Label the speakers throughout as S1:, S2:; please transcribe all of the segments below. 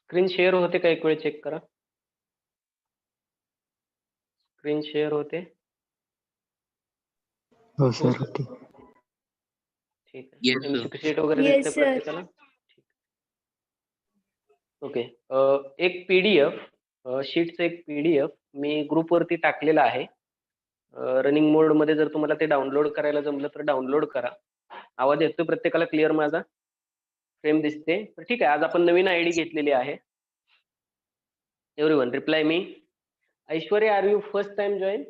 S1: Screen share होते का? एक वेळ चेक करा. स्क्रीन शेअर होते?
S2: हो सर होते.
S1: ठीक आहे.
S3: Yes, sir.
S1: एमसीक्यू शीट वगैरे
S4: Yes,
S1: दिसते
S4: sir.
S1: प्रत्येकाला? ओके. एक पीडीएफ शीटचं एक पीडीएफ मी ग्रुपवरती टाकलेलं आहे. रनिंग मोडमध्ये जर तुम्हाला ते डाउनलोड करायला जमलं तर डाउनलोड करा. आवाज येतोय प्रत्येकाला क्लिअर माझा? फ्रेम दिसते? तर ठीक आहे. आज आपण नवीन आयडी घेतलेली आहे. Everyone reply me. Aishwarya, are you first time join?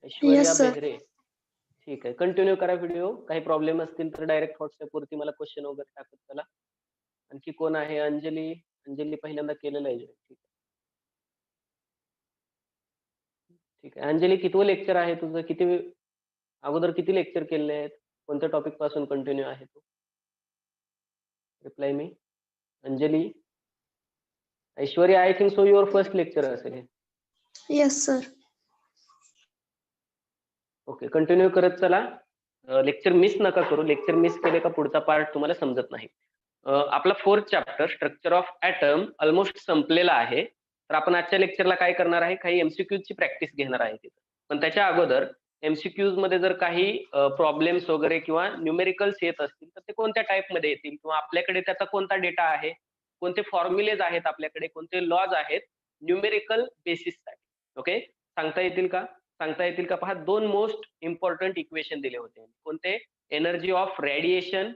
S1: Aishwarya
S4: Yes, sir.
S1: Behere. ठीक आहे. कंटिन्यू करा व्हिडिओ. काही प्रॉब्लेम असतील तर डायरेक्ट WhatsApp वरती मला क्वेश्चन वगैरे टाकत चला. आणखी कोण आहे? अंजली. अंजली पहिल्यांदा केलेलं आहे. ठीक आहे. ठीक आहे. अंजली, कितवं लेक्चर आहे तुझं? अगोदर किती लेक्चर केले आहेत? कोणत्या टॉपिक पासून कंटिन्यू आहे तू? रिप्लाय मी. Anjali. Aishwarya, I think so your first lecture असेल हे.
S4: Yes, sir.
S1: ओके. कंटिन्यू करत चला. लेक्चर मिस नका करू. लेक्चर मिस केले का पुढचा पार्ट तुम्हाला समजत नाही. आपला 4th chapter structure of atom almost संपलेला आहे. तर आपण आजच्या लेक्चरला काय करणार आहे? काही एमसीक्यूजची प्रॅक्टिस घेणार आहे तिथं. पण त्याच्या अगोदर एमसीक्यूज मध्ये जर काही प्रॉब्लेम्स वगैरे किंवा न्यूमेरिकल्स येत असतील तर ते कोणत्या टाइप मध्ये येतील किंवा आपल्याकडे त्याचा कोणता डेटा आहे, कोणते फॉर्म्युलेज आहेत आपल्याकडे, कोणते लॉज आहेत न्यूमेरिकल बेसिससाठी. ओके. सांगता येतील का? सांगता येतील का? पहा, 2 मोस्ट इम्पॉर्टंट इक्वेशन दिले होते. कोणते? एनर्जी ऑफ रेडिएशन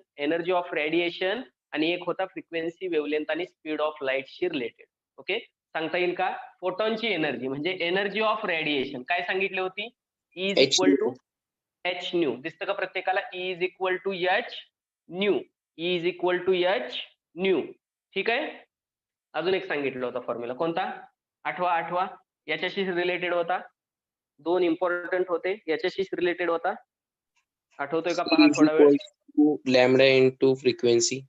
S1: आणि एक होता फ्रिक्वेन्सी, वेव्हलेंथ आणि स्पीड ऑफ लाईटशी रिलेटेड. ओके. सांगता येईल का? फोटॉनची एनर्जी म्हणजे एनर्जी ऑफ रेडिएशन काय सांगितली होती? E is equal to h nu. दिसतं का प्रत्येकाला? E is equal to h nu. E is equal to h nu. ठीक आहे. अजून एक सांगितलं होता फॉर्म्युला. कोणता? आठवा. याच्याशी रिलेटेड होता. 2 इम्पॉर्टंट होते. याच्याशी रिलेटेड होता. आठवतोय का? पहा थोडा वेळ.
S3: Lambda into frequency.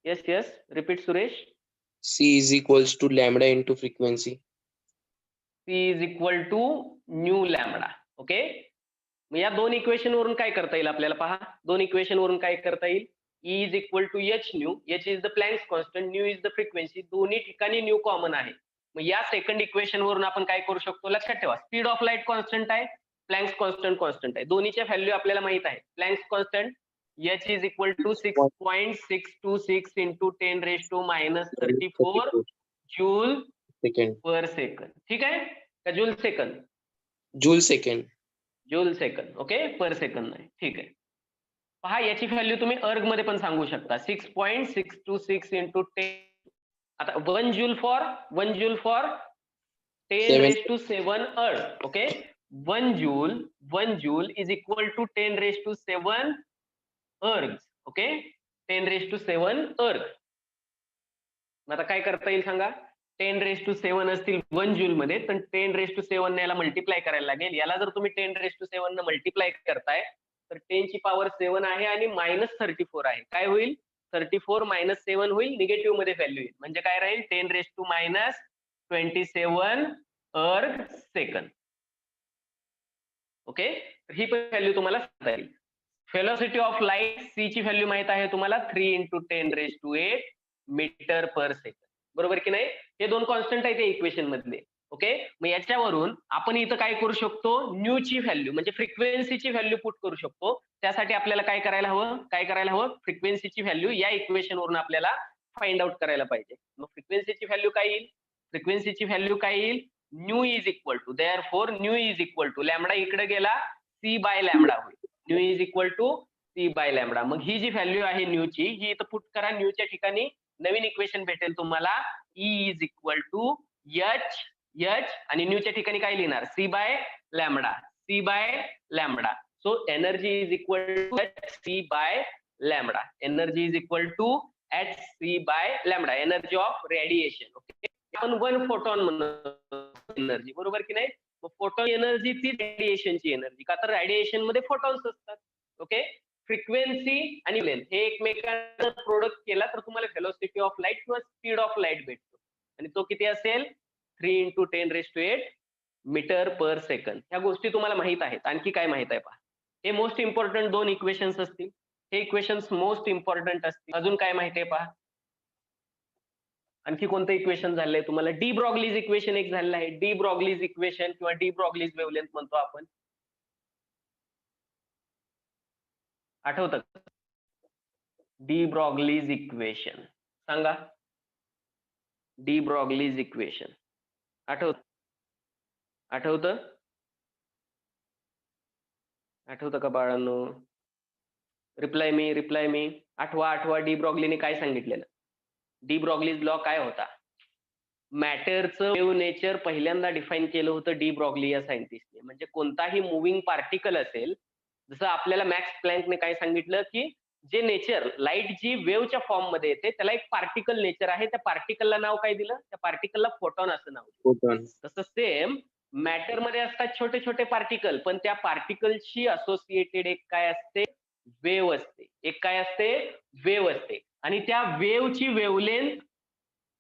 S1: Yes. Repeat Suresh.
S3: C is equals to lambda into frequency.
S1: C is equal to nu lambda. Okay. मग या 2 इक्वेशन वरून काय करता येईल आपल्याला? पहा, 2 इक्वेशन वरून काय करता येईल? E is equal to h nu. H is the Planck's constant, nu is the frequency. दोन्ही ठिकाणी न्यू कॉमन आहे. मग या सेकंड इक्वेशन वरून आपण काय करू शकतो? लक्षात ठेवा, स्पीड ऑफ लाईट कॉन्स्टंट आहे, प्लँक्स कॉन्स्टंट आहे. दोन्हीच्या व्हॅल्यू आपल्याला माहित आहे. Planck's constant h is equal to 6.626 into 10⁻⁻34 joule
S3: Second.
S1: पर सेकंड. ठीक आहे का? Joule second.
S3: Joule second.
S1: Okay. पर सेकंड नाही. ठीक आहे. पहा, याची व्हॅल्यू तुम्ही अर्ग मध्ये पण सांगू शकता. 6.626 into 10. आता 1 joule for 10⁻⁷ erg. Okay. 1 joule is equal to 10⁻⁷ erg. Okay. 10⁻⁷ अर्ग. आता काय करता येईल सांगा? 10⁻⁷ असतील 1 जूल मध्ये, तर 10⁻⁷ याला मल्टिप्लाय करायला लागेल. याला जर तुम्ही 10⁻⁷ न मल्टिप्लाय करताय तर 10 ची पॉवर 7 आहे आणि -34 आहे. काय होईल? 34 - 7 होईल. निगेटिव्ह मध्ये व्हॅल्यू येईल. म्हणजे काय राहील? 10⁻⁻27 अर्ग सेकंड. ओके. तर ही पण व्हॅल्यू तुम्हाला सांगता येईल. व्हेलॉसिटी ऑफ लाईट सी ची व्हॅल्यू माहित आहे तुम्हाला, 3 × 10⁸ मीटर पर सेकंड. बरोबर की नाही? हे 2 कॉन्स्टंट आहेत इक्वेशन मधले. ओके. मग याच्यावरून आपण इथं काय करू शकतो? न्यू ची व्हॅल्यू म्हणजे फ्रिक्वेन्सीची व्हॅल्यू पुट करू शकतो. त्यासाठी आपल्याला काय करायला हवं? फ्रिक्वेन्सीची व्हॅल्यू या इक्वेशन वरून आपल्याला फाइंड आउट करायला पाहिजे. मग फ्रिक्वेन्सीची व्हॅल्यू काय येईल? Nu is equal to, therefore nu is equal to, lambda इकडे गेला, C बाय लॅम्बडा होईल. Nu is equal to C by lambda. मग ही जी व्हॅल्यू आहे न्यूची, ही इथं पुट करा. न्यूच्या ठिकाणी नवीन इक्वेशन भेटेल तुम्हाला. E is equal to h आणि न्यूच्या ठिकाणी काय लिहिणार? C by lambda. So energy is equal to C by lambda. Energy of radiation. Okay. आपण 1 फोटॉन म्हणतो एनर्जी. बरोबर की नाही? फोटॉन एनर्जी ती रेडिएशनची एनर्जी. का? तर रेडिएशन मध्ये फोटॉन्स असतात. ओके. फ्रिक्वेन्सी आणि लेंथ हे एकमेकांचा प्रोडक्ट केला तर तुम्हाला व्हेलॉसिटी ऑफ लाईट किंवा स्पीड ऑफ लाईट भेटतो. आणि तो किती असेल? 3 × 10⁸ मीटर पर सेकंड. ह्या गोष्टी तुम्हाला माहित आहेत. आणखी काय माहित आहे पहा. हे मोस्ट इम्पॉर्टंट 2 इक्वेशन्स असतील. हे इक्वेशन्स मोस्ट इम्पॉर्टंट असतील. अजून काय माहिती आहे पहा. आणखी कोणतं इक्वेशन झालंय तुम्हाला? डी ब्रॉग्लीज इक्वेशन एक झालेलं आहे. डी ब्रॉग्लीज इक्वेशन किंवा डी ब्रॉग्लीज वेव्हलेंथ म्हणतो आपण. आठवतं का? डी ब्रॉग्लीज इक्वेशन सांगा. डी ब्रॉग्लीज इक्वेशन आठवतं का बाळांनो? रिप्लाय मी. आठवा डी ब्रॉग्लीने काय सांगितलेलं? डी ब्रॉग्लीज लॉ काय होता? मॅटरचं वेव्ह नेचर पहिल्यांदा डिफाईन केलं होतं डी ब्रॉग्ली या सायंटिस्टने. म्हणजे कोणताही मुव्हिंग पार्टिकल असेल, जसं आपल्याला मॅक्स प्लँकने काय सांगितलं की जे नेचर लाईट जी वेव्हच्या फॉर्म मध्ये येते त्याला एक पार्टिकल नेचर आहे. त्या पार्टिकलला नाव काय दिलं? त्या पार्टिकलला फोटॉन असं नाव दिलं.
S3: फोटॉन.
S1: तसं सेम मॅटर मध्ये असतात छोटे छोटे पार्टिकल, पण त्या पार्टिकलशी असोसिएटेड एक काय असते? वेव्ह असते. एक काय असते? वेव्ह असते. आणि त्या वेव्हची वेव्हलेंथ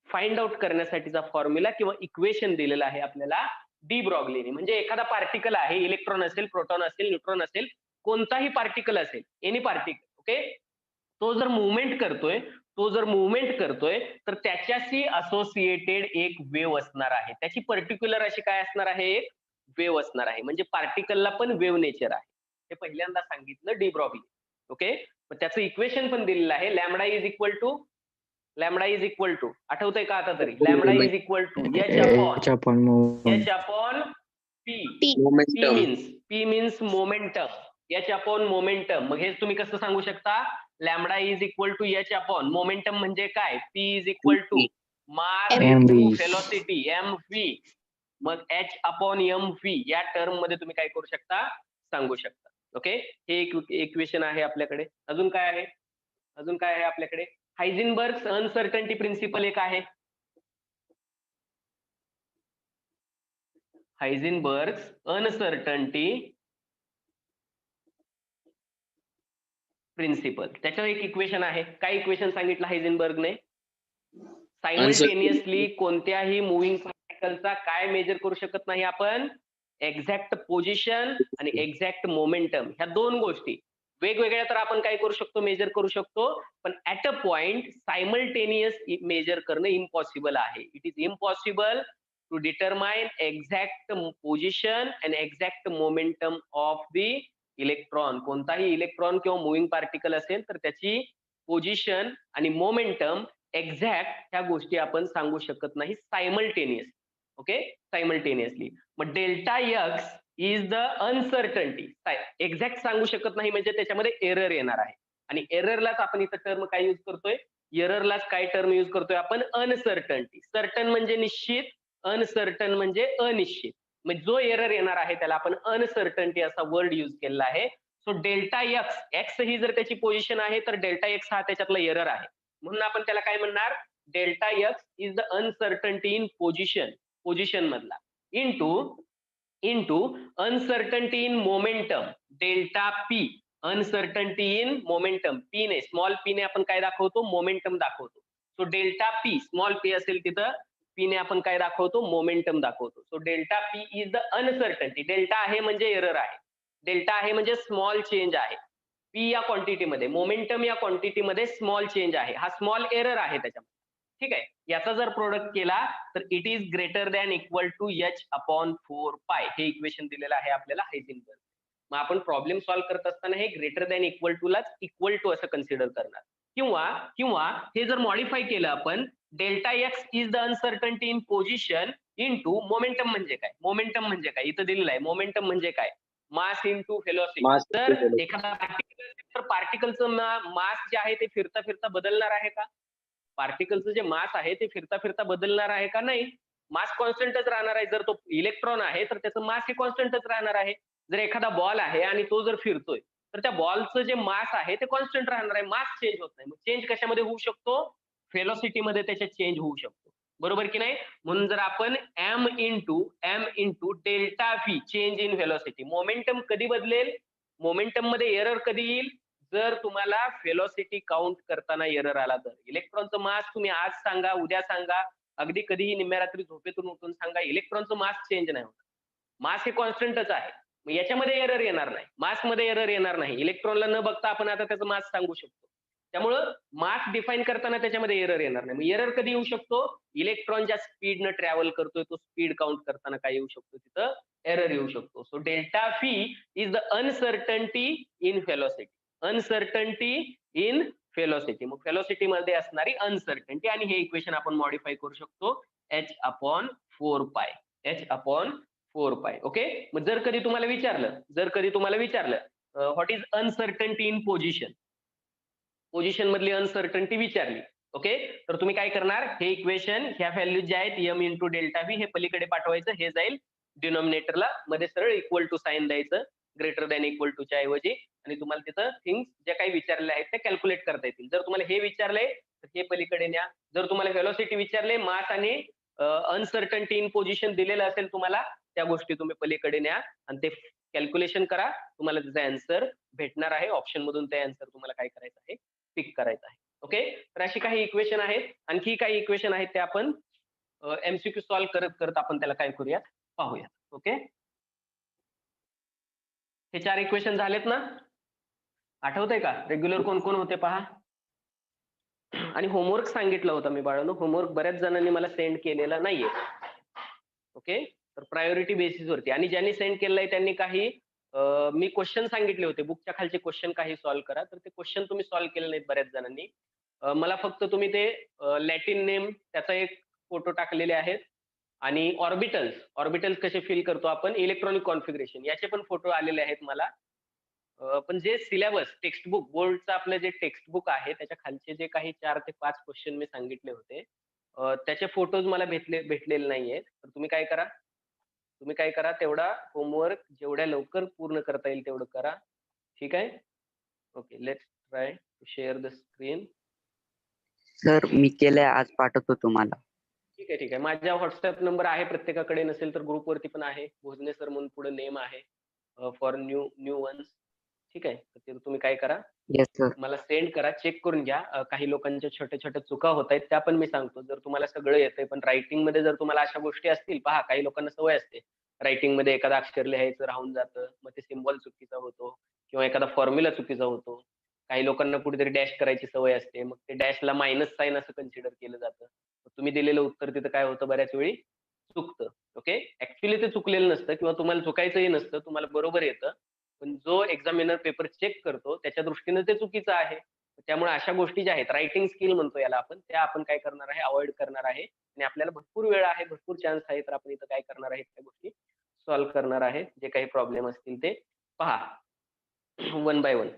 S1: फाइंड आउट करण्यासाठीचा फॉर्म्युला किंवा इक्वेशन दिलेला आहे आपल्याला डी ब्रॉग्लीने. म्हणजे एखादा पार्टिकल आहे, इलेक्ट्रॉन असेल, प्रोटॉन असेल, न्यूट्रॉन असेल, कोणताही पार्टिकल असेल, एनी पार्टिकल, ओके, तो जर मुवमेंट करतोय तर त्याच्याशी असोसिएटेड एक वेव्ह असणार आहे. त्याची पर्टिक्युलर अशी काय असणार आहे? एक वेव्ह असणार आहे. म्हणजे पार्टिकलला पण वेव्ह नेचर आहे. हे पहिल्यांदा सांगितलं डी ब्रॉग्ली. ओके, मग त्याचं इक्वेशन पण दिलेलं आहे. लॅम्बडा इज इक्वल टू आठवतंय का आता तरी? Lambda is equal to h upon p. P means momentum. H upon momentum. मग हेच तुम्ही कसं सांगू शकता? Lambda is equal to h upon momentum म्हणजे काय? P is equal to mass into velocity m v. मग एच अपॉन एम व्ही या टर्म मध्ये तुम्ही काय करू शकता? सांगू शकता. ओके, हे एक इक्वेशन आहे आपल्याकडे. अजून काय आहे आपल्याकडे? हायझेनबर्ग्स अनसर्टन्टी प्रिन्सिपल एक आहे. हायझेनबर्ग्स अनसर्टन्टी प्रिन्सिपल. त्याच्यावर एक इक्वेशन आहे. काय इक्वेशन सांगितलं हायझेनबर्गने? सायमल्टेनियसली कोणत्याही मुव्हिंग पार्टिकलचा काय मेजर करू शकत नाही आपण? एक्झॅक्ट पोझिशन आणि एक्झॅक्ट मोमेंटम. ह्या दोन गोष्टी वेगवेगळ्या तर आपण काय करू शकतो? मेजर करू शकतो, पण at a point simultaneous measure करणं इम्पॉसिबल आहे. It is impossible to determine exact position and exact momentum of the electron. कोणताही इलेक्ट्रॉन किंवा मुव्हिंग पार्टिकल असेल तर त्याची पोझिशन आणि मोमेंटम एक्झॅक्ट ह्या गोष्टी आपण सांगू शकत नाही सायमल्टेनियस. Okay, simultaneously. मग delta x is the uncertainty. Exact सांगू शकत नाही म्हणजे त्याच्यामध्ये एरर येणार आहे. आणि एररलाच आपण इथं टर्म काय यूज करतोय? एररलाच काय टर्म यूज करतोय आपण? अनसर्टन्टी. सर्टन म्हणजे निश्चित, अनसर्टन म्हणजे अनिश्चित. मग जो एरर येणार आहे त्याला आपण अनसर्टन्टी असा वर्ड यूज केलेला आहे. सो डेल्टा एक्स ही जर त्याची पोझिशन आहे तर डेल्टा एक्स हा त्याच्यातला एरर आहे. म्हणून आपण त्याला काय म्हणणार? Delta x is the uncertainty in position मधला into uncertainty in momentum delta p. Uncertainty in momentum. P ने, स्मॉल पी ने आपण काय दाखवतो? मोमेंटम दाखवतो. So delta p, small p असेल तिथं, पी ने आपण काय दाखवतो? मोमेंटम दाखवतो. So delta p is the uncertainty. Delta आहे म्हणजे एरर आहे, डेल्टा आहे म्हणजे स्मॉल चेंज आहे. पी या क्वांटिटीमध्ये, मोमेंटम या क्वांटिटीमध्ये स्मॉल चेंज आहे. हा स्मॉल एरर आहे त्याच्यामध्ये. ठीक आहे, याचा जर प्रोडक्ट केला तर it is greater than equal to h upon 4 pi. हे इक्वेशन दिलेलं आहे आपल्याला हायझेनबर्ग. मग आपण प्रॉब्लेम सॉल्व्ह करत असताना हे ग्रेटर दॅन इक्वल टू लाच इक्वल टू असं कन्सिडर करणार. किंवा हे जर मॉडिफाय केलं आपण, delta x is the uncertainty in position into momentum म्हणजे काय? मोमेंटम म्हणजे काय इथं दिलेलं आहे. मोमेंटम म्हणजे काय? मास इंटू व्हेलॉसिटी. तर एखादा पार्टिकल, तर पार्टिकलचं मास जे आहे ते फिरता फिरता बदलणार आहे का? पार्टिकलचं जे मास आहे ते फिरता फिरता बदलणार आहे का? नाही, मास कॉन्स्टंटच राहणार आहे. जर तो इलेक्ट्रॉन आहे तर त्याचं मास हे कॉन्स्टंटच राहणार आहे. जर एखादा बॉल आहे आणि तो जर फिरतोय तर त्या बॉलचं जे मास आहे ते कॉन्स्टंट राहणार आहे. मास चेंज होत नाही. मग चेंज कशामध्ये होऊ शकतो? व्हेलॉसिटी मध्ये त्याच्यात चेंज होऊ शकतो. बरोबर की नाही? म्हणून जर आपण m into delta v change in velocity. Momentum कधी बदलेल? मोमेंटम मध्ये एरर कधी येईल? जर तुम्हाला व्हेलॉसिटी काउंट करताना एरर आला तर. इलेक्ट्रॉनचं मास तुम्ही आज सांगा, उद्या सांगा, अगदी कधीही निम्म्या रात्री झोपेतून उठून सांगा, इलेक्ट्रॉनचं मास चेंज नाही होत. मास हे कॉन्स्टंटच आहे. मग याच्यामध्ये एरर येणार नाही, मास मध्ये एरर येणार नाही. इलेक्ट्रॉनला न बघता आपण आता त्याचं मास सांगू शकतो. त्यामुळं मास डिफाईन करताना त्याच्यामध्ये एरर येणार नाही. मग एरर कधी येऊ शकतो? इलेक्ट्रॉन ज्या स्पीडनं ट्रॅव्हल करतोय तो स्पीड काउंट करताना काय येऊ शकतो? तिथं एरर येऊ शकतो. So delta phi is the uncertainty in velocity. Uncertainty in velocity. मग व्हेलॉसिटी मध्ये असणारी अनसर्टन्टी, आणि हे इक्वेशन आपण मॉडिफाय करू शकतो h/4π. h/4π. ओके. मग जर कधी तुम्हाला विचारलं what is uncertainty in position, position मधली अनसर्टन्टी विचारली, ओके, तर तुम्ही काय करणार? हे इक्वेशन ह्या व्हॅल्यू ज्या आहेत m इंटू डेल्टा व्ही हे पलीकडे पाठवायचं, हे जाईल डिनॉमिनेटरला, मध्ये सरळ इक्वल टू साइन द्यायचं ग्रेटर दॅन इक्वल टू च्या ऐवजी, आणि तुम्हाला तिथं थिंग्स ज्या काही विचारल्या आहेत त्या कॅल्क्युलेट करता येतील. जर तुम्हाला हे विचारलंय तर हे पलीकडे न्या. जर तुम्हाला व्हेलॉसिटी विचारले, मास आणि अनसर्टन्टी इन पोझिशन दिलेलं असेल तुम्हाला, त्या गोष्टी तुम्ही पलीकडे न्या आणि ते कॅल्क्युलेशन करा. तुम्हाला त्याचा आन्सर भेटणार आहे. ऑप्शन मधून ते आन्सर तुम्हाला काय करायचं आहे? पिक करायचं आहे. ओके. तर अशी काही इक्वेशन आहेत. आणखी काही इक्वेशन आहेत ते आपण एमसीक्यू सॉल्व्ह करत करत आपण त्याला काय करूयात? पाहूयात. ओके. हे 4 इक्वेशन झालेत ना? आठवतंय का? रेग्युलर कोण कोण होते पहा. आणि होमवर्क सांगितलं होतं मी बाळांनो. होमवर्क बऱ्याच जणांनी मला सेंड केलेला नाहीये. ओके. तर प्रायोरिटी बेसिस वरती, आणि ज्यांनी सेंड केलंय त्यांनी काही मी क्वेश्चन सांगितले होते, बुकच्या खालचे क्वेश्चन काही सॉल्व्ह करा, तर ते क्वेश्चन तुम्ही सॉल्व्ह केले नाहीत बऱ्याच जणांनी. मला फक्त तुम्ही ते लॅटिन नेम त्याचा एक फोटो टाकलेले आहेत, आणि ऑर्बिटल्स कसे फिल करतो आपण, इलेक्ट्रॉनिक कॉन्फिगरेशन याचे पण फोटो आलेले आहेत मला. पण जे सिलेबस टेक्स्टबुक बोर्डचं आपलं जे टेक्स्टबुक आहे त्याच्या खालचे जे काही 4 ते 5 क्वेश्चन मी सांगितले होते, त्याचे फोटोज मला भेटलेले नाहीयेत. तर तुम्ही काय करा, तेवढा होमवर्क जेवढ्या लवकर पूर्ण करता येईल तेवढं करा. ठीक आहे. Okay, let's try to share the screen.
S2: Sir मी केलंय, आज पाठवतो तुम्हाला.
S1: ठीक आहे. माझा व्हॉट्सअप नंबर आहे, प्रत्येकाकडे नसेल तर ग्रुपवरती पण आहे. भोजने सर म्हणून पुढे नेम आहे फॉर न्यू वन्स. ठीक आहे. तर ते तुम्ही काय करा,
S2: येस सर.
S1: मला सेंड करा, चेक करून घ्या. काही लोकांच्या छोट्या चुका होत आहेत त्या पण मी सांगतो. जर तुम्हाला सगळं येतंय पण रायटिंग मध्ये जर तुम्हाला अशा गोष्टी असतील, पहा काही लोकांना सवय असते रायटिंग मध्ये एखादा अक्षर लिहायचं राहून जातं, मग ते सिम्बॉल चुकीचा होतो किंवा एखादा फॉर्म्युला चुकीचा होतो. काही लोकांना कुठेतरी डॅश करायची सवय असते, मग ते डॅशला मायनस साइन असं कन्सिडर केलं जातं. तुम्ही दिलेलं उत्तर तिथं काय होतं, बऱ्याच वेळी चुकतं. ओके. ऍक्च्युली ते चुकलेलं नसतं किंवा तुम्हाला चुकायचंही नसतं, तुम्हाला बरोबर येतं. पण जो एक्झामिनर पेपर चेक करतो त्याच्या दृष्टीने ते चुकीचं आहे. त्यामुळे अशा गोष्टी ज्या आहेत, रायटिंग स्किल म्हणतो याला आपण, त्या आपण काय करणार आहे, अवॉइड करणार आहे. आणि आपल्याला भरपूर वेळ आहे, भरपूर चान्स आहे, तर आपण इथं काय करणार आहे, त्या गोष्टी सॉल्व्ह करणार आहे. जे काही प्रॉब्लेम असतील ते पहा वन बाय वन.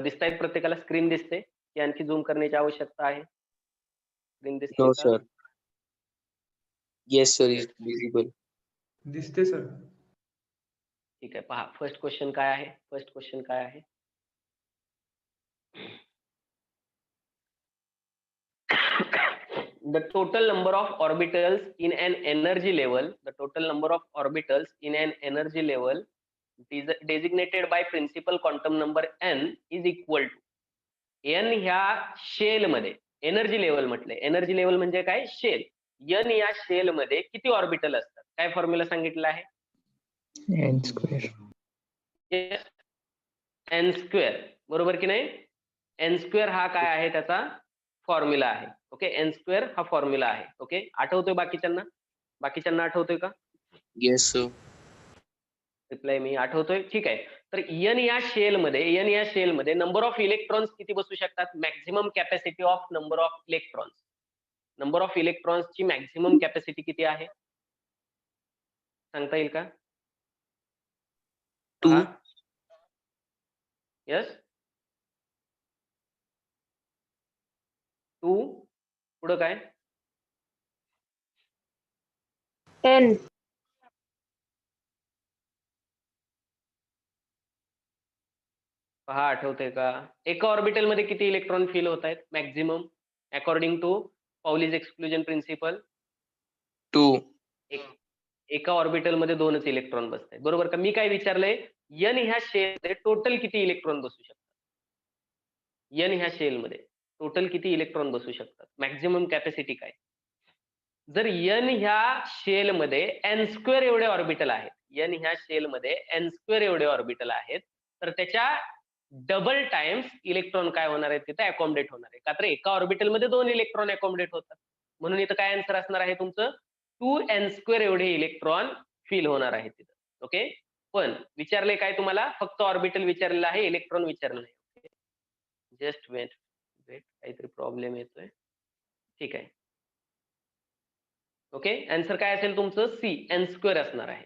S1: दिसतायत प्रत्येकाला? स्क्रीन दिसते की आणखी झूम करण्याची आवश्यकता आहे? स्क्रीन दिसते
S3: No,
S1: का?
S3: sir. Yes, sir, is visible.
S4: दिसते सर.
S1: ठीक आहे. पहा फर्स्ट क्वेश्चन काय आहे. The total number of orbitals in an energy level, designated by principal quantum number n is equal to n ह्या शेल मध्ये, एनर्जी लेवल म्हटलंय, एनर्जी लेवल म्हणजे काय, शेल. n या शेल मध्ये किती ऑर्बिटल असतात? काय फॉर्म्युला सांगितलं आहे?
S4: N square.
S1: एन स्क्वेअर, बरोबर की नाही? एन स्क्वेअर हा काय आहे, त्याचा फॉर्म्युला आहे. ओके. एन स्क्वेअर हा फॉर्म्युला आहे. ओके. आठवतोय बाकीच्यांना आठवतोय का?
S3: Yes, sir.
S1: रिप्लाय मी आठवतोय. ठीक आहे. तर एन या शेल मध्ये नंबर ऑफ इलेक्ट्रॉन्स किती बसू शकतात? Maximum capacity of number of इलेक्ट्रॉन्सची मॅक्झिमम कॅपॅसिटी किती आहे, सांगता येईल का?
S3: 2.
S1: यस, 2. पुढं काय?
S5: 10.
S1: पहा आठवतंय का? एका ऑर्बिटल मध्ये किती इलेक्ट्रॉन फिल होत आहेत maximum according to Pauli's exclusion principle?
S3: 2.
S1: एका ऑर्बिटल मध्ये 2च इलेक्ट्रॉन बसतात, बरोबर का? मी काय विचारलंय, एन ह्या शेल मध्ये टोटल किती इलेक्ट्रॉन बसू शकतात? एन ह्या शेल मध्ये टोटल किती इलेक्ट्रॉन बसू शकतात? मॅक्झिमम कॅपॅसिटी काय? जर एन ह्या शेल मध्ये एन स्क्वेअर एवढे ऑर्बिटल आहेत, तर त्याच्या डबल टाइम्स इलेक्ट्रॉन काय होणार आहे तिथे अकॉमोडेट होणार आहे. का तर एका ऑर्बिटल मध्ये 2 इलेक्ट्रॉन अकॉमोडेट होतात. म्हणून इथं काय आन्सर असणार आहे तुमचं 2n² एवढे इलेक्ट्रॉन फिल होणार आहे तिथं. ओके, पण विचारले काय तुम्हाला, फक्त ऑर्बिटल विचारलेलं आहे, इलेक्ट्रॉन विचारलं नाही. जस्ट वेट काहीतरी प्रॉब्लेम येतोय. ठीक आहे. ओके, आन्सर काय असेल तुमचं n² असणार आहे.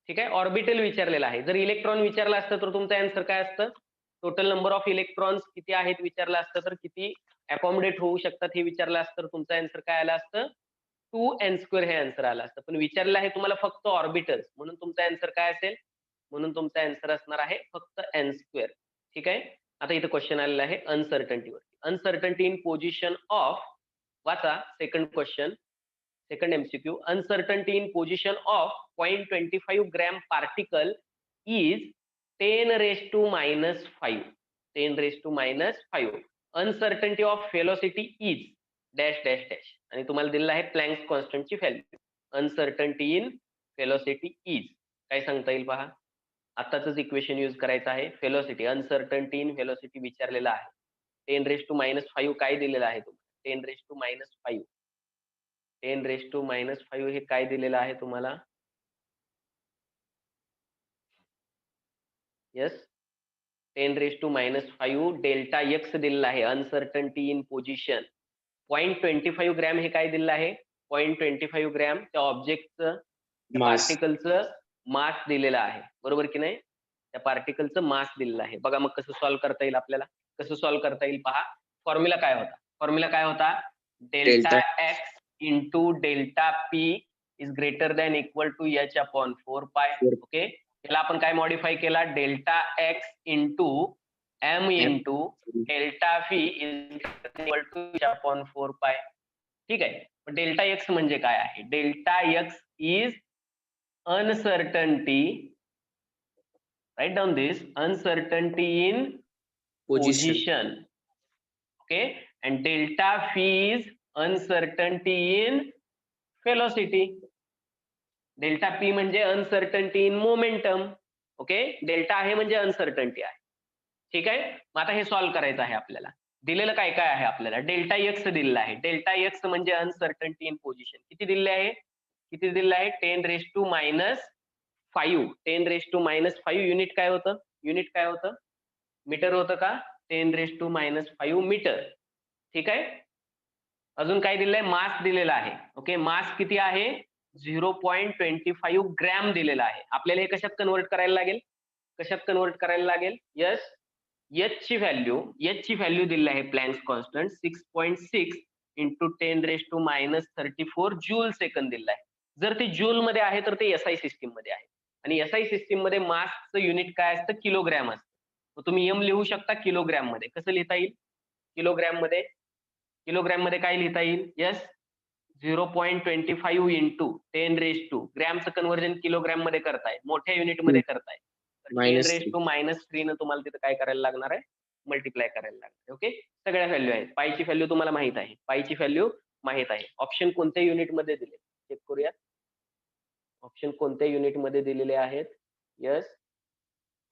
S1: ठीक आहे, ऑर्बिटल विचारलेला आहे. जर इलेक्ट्रॉन विचारला असतं तर तुमचं आन्सर काय असतं, टोटल नंबर ऑफ इलेक्ट्रॉन्स किती आहेत विचारलं असतं तर किती अकॉमोडेट होऊ शकतात हे विचारलं असतं तर तुमचं आन्सर काय आलं असतं 2n² हे आन्सर आलं असतं. पण विचारलं आहे तुम्हाला फक्त ऑर्बिटल्स, म्हणून तुमचा आन्सर काय असेल, म्हणून तुमचा आन्सर असणार आहे फक्त n². ठीक आहे. आता इथं क्वेश्चन आलेला आहे अनसर्टन्टीवर. अनसर्टन्टी इन पोझिशन ऑफ, वाचा second question, second MCQ. Uncertainty in position of 0.25 gram particle is 10 raised to minus 5. 10 raised to minus 5. Uncertainty of velocity is dash dash dash. आणि तुम्हाला दिलेलं आहे प्लँक्स कॉन्स्टंटची value. Uncertainty in velocity is काय सांगता येईल पहा. आताच इक्वेशन यूज करायचं आहे. व्हेलॉसिटी, अनसर्टन्टी इन व्हेलॉसिटी विचारलेलं आहे. 10 raised to minus 5 काय दिलेलं आहे तुम्हाला, 10 raised to minus 5. 10 raised to minus 5 हे काय दिलेलं आहे तुम्हाला, yes 10 raised to minus 5 delta x दिलेला आहे. अनसर्टन्टी इन पोझिशन 0.25 ग्रॅम हे काय दिलेलं आहे, 0.25 ग्रॅम त्या ऑब्जेक्टचं, पार्टिकलचं मास दिलेलं आहे. बरोबर की नाही, त्या पार्टिकलचं मास दिलेलं आहे. बघा मग कसं सॉल्व्ह करता येईल आपल्याला, कसं सॉल्व्ह करता येईल पहा. फॉर्म्युला काय होता, फॉर्म्युला काय होता, delta x into delta p is greater than equal to h/4 pi. Okay, त्याला आपण काय मॉडिफाय केला, delta x into m into delta p is equal to h/4 pi. ठीक आहे. डेल्टा एक्स म्हणजे काय आहे, delta x is uncertainty, write down this, uncertainty in position. Okay, and delta phi is uncertainty in velocity. Delta p म्हणजे uncertainty in momentum. Okay, delta आहे म्हणजे uncertainty आहे. ठीक आहे. मग आता हे सॉल्व्ह करायचं आहे आपल्याला. दिलेलं काय काय आहे आपल्याला, डेल्टा एक्स दिलेला आहे. डेल्टा एक्स म्हणजे अनसर्टन्टी इन पोझिशन किती दिलेले आहे, किती दिलेलं आहे, 10 raised to minus 5. 10 raised to minus 5 unit काय होतं, युनिट काय होतं, मीटर होतं का, 10 raised to minus 5 मीटर. ठीक आहे. अजून काय दिलेलं आहे, मास दिलेला आहे. ओके, मास किती आहे, 0.25 ग्रॅम दिलेला आहे. आपल्याला हे कशात कन्वर्ट करायला लागेल, कशात कन्वर्ट करायला लागेल, यस एच ची व्हॅल्यू दिलेली आहे Planck's constant 6.6 into 10 raised to minus 34 joule second दिलेला आहे. जर ते जूल मध्ये आहे तर ते SI सिस्टीम मध्ये आहे, आणि SI सिस्टीम मध्ये मासचं युनिट काय असतं, किलोग्रॅम असतं. तर तुम्ही एम लिहू शकता किलोग्रॅम मध्ये. कसं लिहिता येईल, किलोग्रॅम मध्ये, किलोग्रॅम मध्ये काय लिहिता येईल, यस 0.25 इंटू 10 raised to, ग्रॅमचं कन्व्हर्जन किलोग्रॅम मध्ये करताय, मोठ्या युनिट मध्ये करताय, तर 10 raised to minus 3 न तुम्हाला तिथं काय करायला लागणार आहे, मल्टिप्लाय करायला लागणार. ओके, सगळ्या व्हॅल्यू आहेत. पायची व्हॅल्यू तुम्हाला माहित आहे, पायची व्हॅल्यू माहित आहे. ऑप्शन कोणत्या युनिट मध्ये दिले चेक करूया, ऑप्शन कोणत्या युनिट मध्ये दिलेले आहेत, यस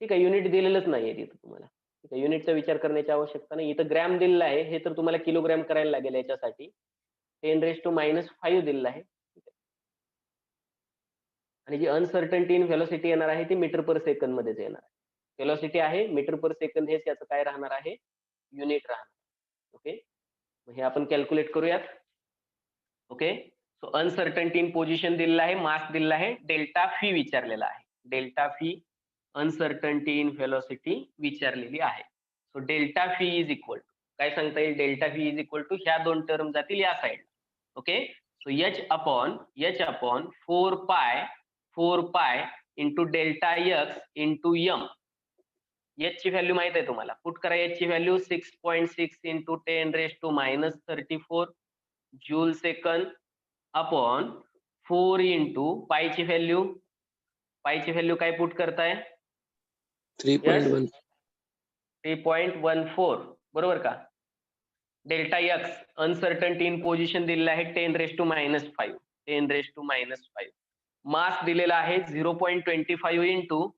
S1: ठीक आहे, युनिट दिलेलंच नाहीये तिथं तुम्हाला. ठीक आहे, युनिटचा विचार करण्याची आवश्यकता नाही. इथं ग्रॅम दिलेला आहे, हे तर तुम्हाला किलोग्रॅम करायला लागेल. याच्यासाठी 10 raised to minus 5 दिलेला आहे. आणि जी अनसर्टन्टी इन व्हेलॉसिटी येणार आहे ती मीटर पर सेकंद मध्येच येणार आहे. व्हेलॉसिटी आहे मीटर पर सेकंद, हेच याचं काय राहणार आहे, युनिट राहणार. ओके, हे आपण कॅल्क्युलेट करूयात. Okay, so uncertainty in position दिलेला आहे, मास दिलेला आहे, डेल्टा फी विचारलेला आहे. Delta phi uncertainty in velocity विचारलेली आहे. So delta phi is equal to काय सांगता येईल, delta phi is equal to ह्या दोन टर्म जातील या side. Okay, so h upon 4 pi into delta x into m. h ची व्हॅल्यू माहित आहे तुम्हाला, पुट करा h ची value 6.6 into 10 raised to minus 34 joule second upon 4 into पायची व्हॅल्यू, पायची व्हॅल्यू काय पुट करताय, 3.14 बरोबर का. Delta x uncertainty in position दिलेला आहे 10 raised to minus 5, 10 raised to minus 5. मास दिलेला आहे 0.25 इंटू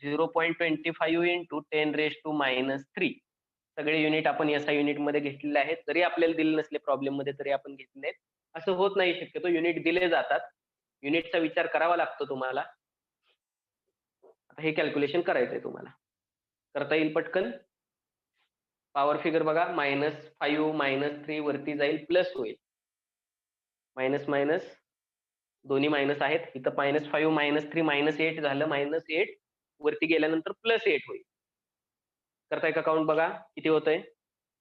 S1: 0.25 इंटू 10⁻³ सगळे युनिट आपण SI युनिट मध्ये घेतलेले आहेत. जरी आपल्याला दिले नसले प्रॉब्लेम मध्ये तरी आपण घेतले आहेत. असं होत नाही शक्यतो, युनिट दिले जातात, युनिटचा विचार करावा लागतो तुम्हाला. आता हे कॅल्क्युलेशन करायचंय तुम्हाला, करता येईल पटकन. पॉवर फिगर बघा, -5 -3 वरती जाईल, प्लस होईल, मायनस मायनस दोन्ही मायनस आहेत इथं. -5 -3 -8 झालं, -8 वरती गेल्यानंतर +8 होईल. करताय का काउंट? बघा किती होतंय,